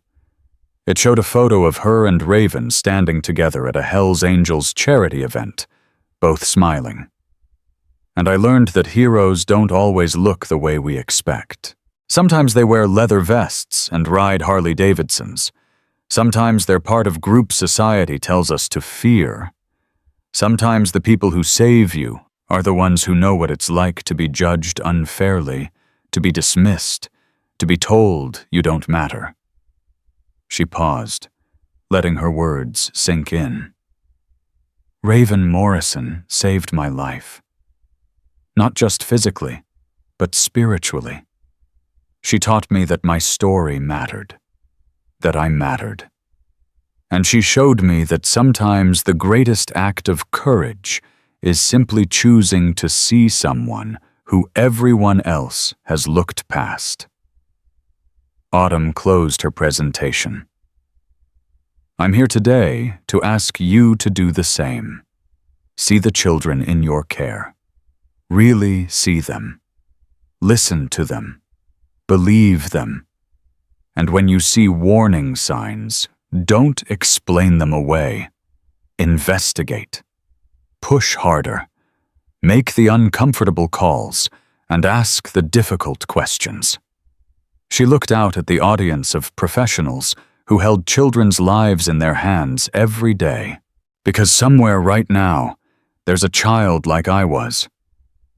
It showed a photo of her and Raven standing together at a Hells Angels charity event, both smiling. And I learned that heroes don't always look the way we expect. Sometimes they wear leather vests and ride Harley-Davidsons. Sometimes they're part of group society tells us to fear. Sometimes the people who save you are the ones who know what it's like to be judged unfairly, to be dismissed, to be told you don't matter. She paused, letting her words sink in. Raven Morrison saved my life. Not just physically, but spiritually. She taught me that my story mattered, that I mattered. And she showed me that sometimes the greatest act of courage is simply choosing to see someone who everyone else has looked past. Autumn closed her presentation. I'm here today to ask you to do the same. See the children in your care. Really see them. Listen to them. Believe them. And when you see warning signs, don't explain them away. Investigate. Push harder. Make the uncomfortable calls and ask the difficult questions. She looked out at the audience of professionals who held children's lives in their hands every day. Because somewhere right now, there's a child like I was.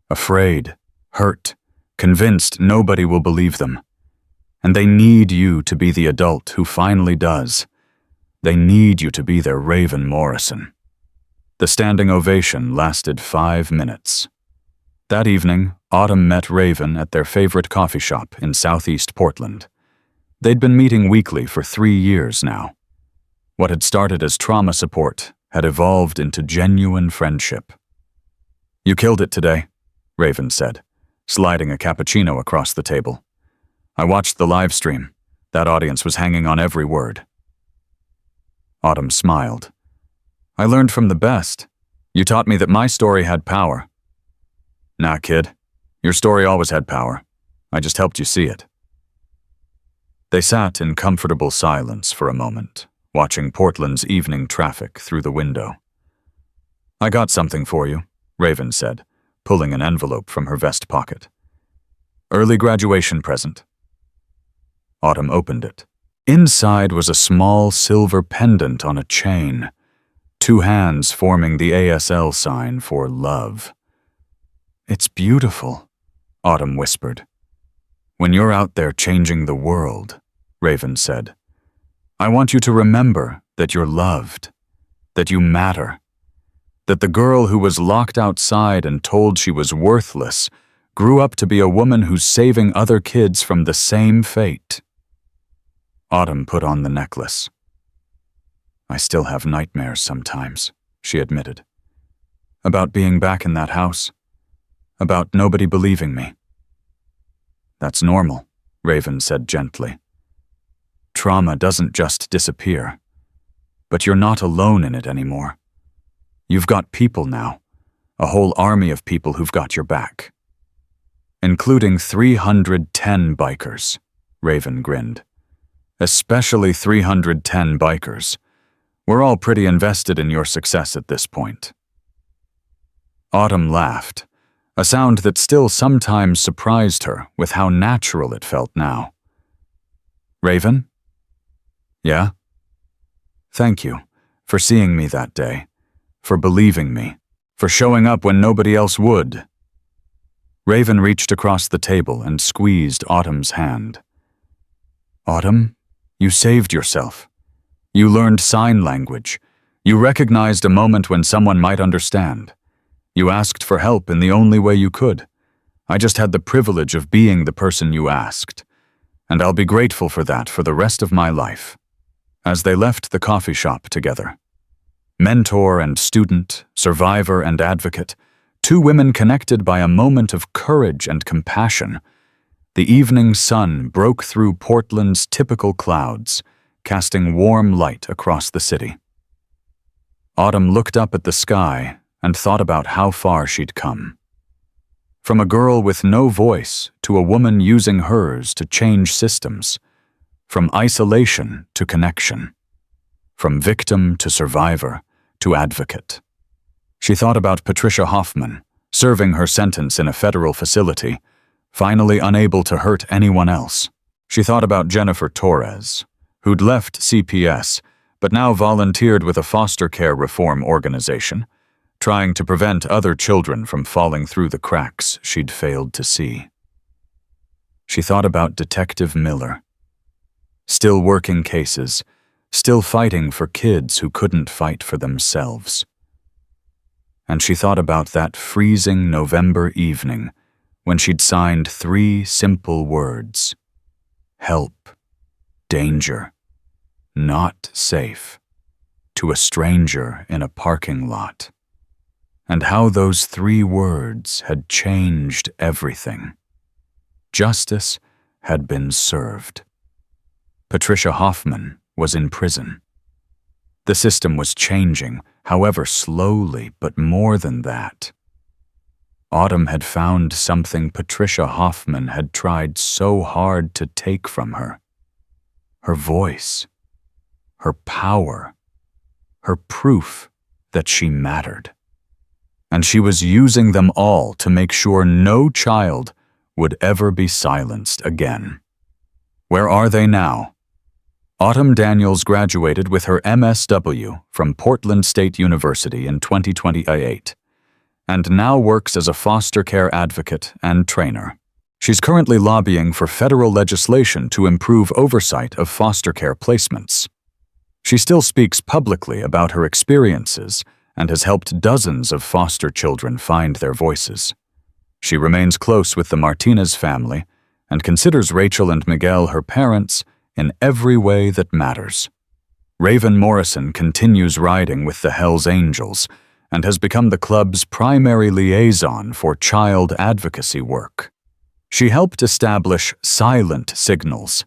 Afraid, hurt, convinced nobody will believe them. And they need you to be the adult who finally does. They need you to be their Raven Morrison. The standing ovation lasted 5 minutes. That evening, Autumn met Raven at their favorite coffee shop in Southeast Portland. They'd been meeting weekly for 3 years now. What had started as trauma support had evolved into genuine friendship. You killed it today, Raven said, sliding a cappuccino across the table. I watched the live stream. That audience was hanging on every word. Autumn smiled. I learned from the best. You taught me that my story had power. Nah, kid. Your story always had power. I just helped you see it. They sat in comfortable silence for a moment, watching Portland's evening traffic through the window. I got something for you, Raven said, pulling an envelope from her vest pocket. Early graduation present. Autumn opened it. Inside was a small silver pendant on a chain. two hands forming the ASL sign for love. "It's beautiful," Autumn whispered. "When you're out there changing the world," Raven said, "I want you to remember that you're loved, that you matter, that the girl who was locked outside and told she was worthless grew up to be a woman who's saving other kids from the same fate." Autumn put on the necklace. "I still have nightmares sometimes," she admitted. "About being back in that house. About nobody believing me." "That's normal," Raven said gently. "Trauma doesn't just disappear. But you're not alone in it anymore. You've got people now, a whole army of people who've got your back." "Including 310 bikers," Raven grinned. "Especially 310 bikers. We're all pretty invested in your success at this point." Autumn laughed, a sound that still sometimes surprised her with how natural it felt now. "Raven?" "Yeah?" "Thank you for seeing me that day, for believing me, for showing up when nobody else would." Raven reached across the table and squeezed Autumn's hand. "Autumn, you saved yourself. You learned sign language. You recognized a moment when someone might understand. You asked for help in the only way you could. I just had the privilege of being the person you asked. And I'll be grateful for that for the rest of my life." As they left the coffee shop together, mentor and student, survivor and advocate, two women connected by a moment of courage and compassion, the evening sun broke through Portland's typical clouds, casting warm light across the city. Autumn looked up at the sky and thought about how far she'd come. From a girl with no voice to a woman using hers to change systems, from isolation to connection, from victim to survivor to advocate. She thought about Patricia Hoffman, serving her sentence in a federal facility, finally unable to hurt anyone else. She thought about Jennifer Torres, who'd left CPS but now volunteered with a foster care reform organization, trying to prevent other children from falling through the cracks she'd failed to see. She thought about Detective Miller, still working cases, still fighting for kids who couldn't fight for themselves. And she thought about that freezing November evening when she'd signed 3 simple words: help, danger, not safe, to a stranger in a parking lot. And how those 3 words had changed everything. Justice had been served. Patricia Hoffman was in prison. The system was changing, however slowly, but more than that. Autumn had found something Patricia Hoffman had tried so hard to take from her. Her voice, her power, her proof that she mattered. And she was using them all to make sure no child would ever be silenced again. Where are they now? Autumn Daniels graduated with her MSW from Portland State University in 2028 and now works as a foster care advocate and trainer. She's currently lobbying for federal legislation to improve oversight of foster care placements. She still speaks publicly about her experiences and has helped dozens of foster children find their voices. She remains close with the Martinez family and considers Rachel and Miguel her parents in every way that matters. Raven Morrison continues riding with the Hells Angels and has become the club's primary liaison for child advocacy work. She helped establish Silent Signals,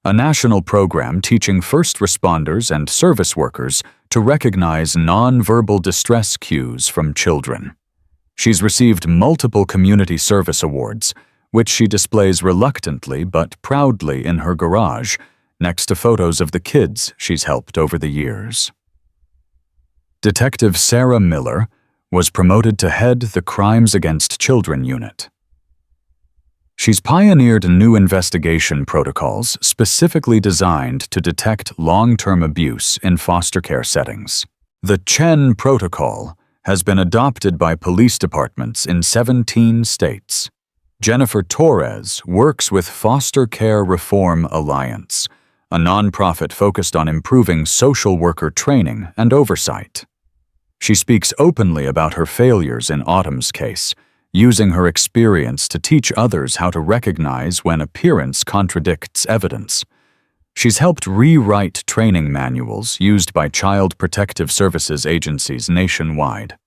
a national program teaching first responders and service workers to recognize nonverbal distress cues from children. She's received multiple community service awards, which she displays reluctantly but proudly in her garage, next to photos of the kids she's helped over the years. Detective Sarah Miller was promoted to head the Crimes Against Children unit. She's pioneered new investigation protocols specifically designed to detect long-term abuse in foster care settings. The Chen Protocol has been adopted by police departments in 17 states. Jennifer Torres works with Foster Care Reform Alliance, a nonprofit focused on improving social worker training and oversight. She speaks openly about her failures in Autumn's case, using her experience to teach others how to recognize when appearance contradicts evidence. She's helped rewrite training manuals used by Child Protective Services agencies nationwide.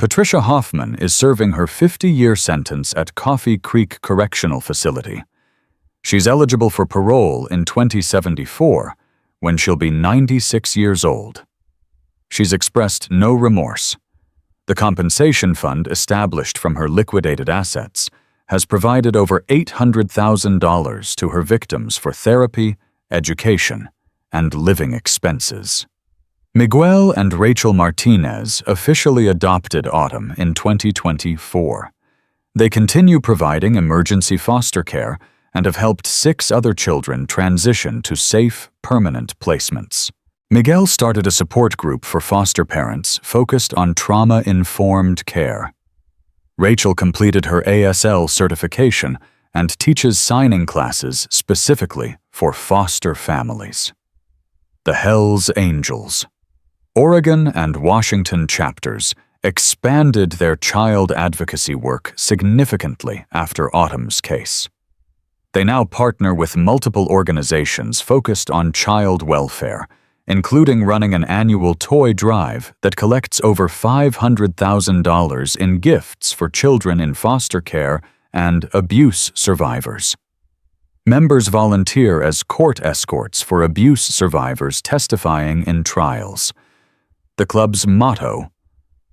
Patricia Hoffman is serving her 50-year sentence at Coffee Creek Correctional Facility. She's eligible for parole in 2074, when she'll be 96 years old. She's expressed no remorse. The compensation fund established from her liquidated assets has provided over $800,000 to her victims for therapy, education, and living expenses. Miguel and Rachel Martinez officially adopted Autumn in 2024. They continue providing emergency foster care and have helped 6 other children transition to safe, permanent placements. Miguel started a support group for foster parents focused on trauma-informed care. Rachel completed her ASL certification and teaches signing classes specifically for foster families. The Hells Angels. Oregon and Washington chapters expanded their child advocacy work significantly after Autumn's case. They now partner with multiple organizations focused on child welfare, including running an annual toy drive that collects over $500,000 in gifts for children in foster care and abuse survivors. Members volunteer as court escorts for abuse survivors testifying in trials. The club's motto,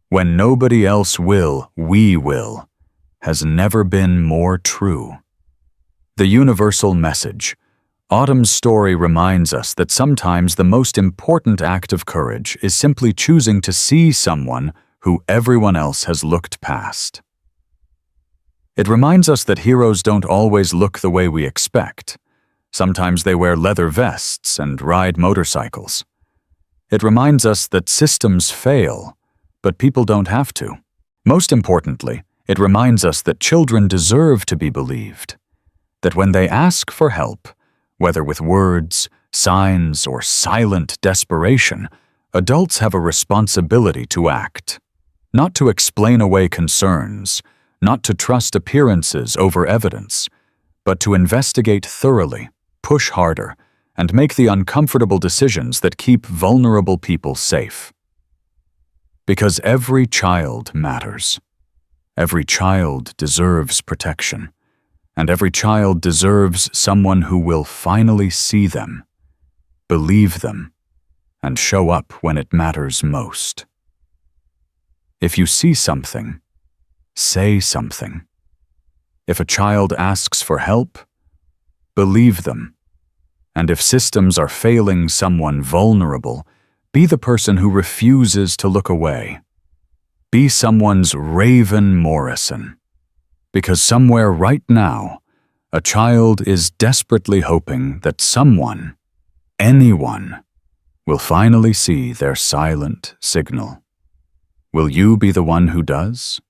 "When nobody else will, we will," has never been more true. The universal message. Autumn's story reminds us that sometimes the most important act of courage is simply choosing to see someone who everyone else has looked past. It reminds us that heroes don't always look the way we expect. Sometimes they wear leather vests and ride motorcycles. It reminds us that systems fail, but people don't have to. Most importantly, it reminds us that children deserve to be believed. That when they ask for help, whether with words, signs, or silent desperation, adults have a responsibility to act. Not to explain away concerns, not to trust appearances over evidence, but to investigate thoroughly, push harder, and make the uncomfortable decisions that keep vulnerable people safe. Because every child matters. Every child deserves protection. And every child deserves someone who will finally see them, believe them, and show up when it matters most. If you see something, say something. If a child asks for help, believe them. And if systems are failing someone vulnerable, be the person who refuses to look away. Be someone's Raven Morrison. Because somewhere right now, a child is desperately hoping that someone, anyone, will finally see their silent signal. Will you be the one who does?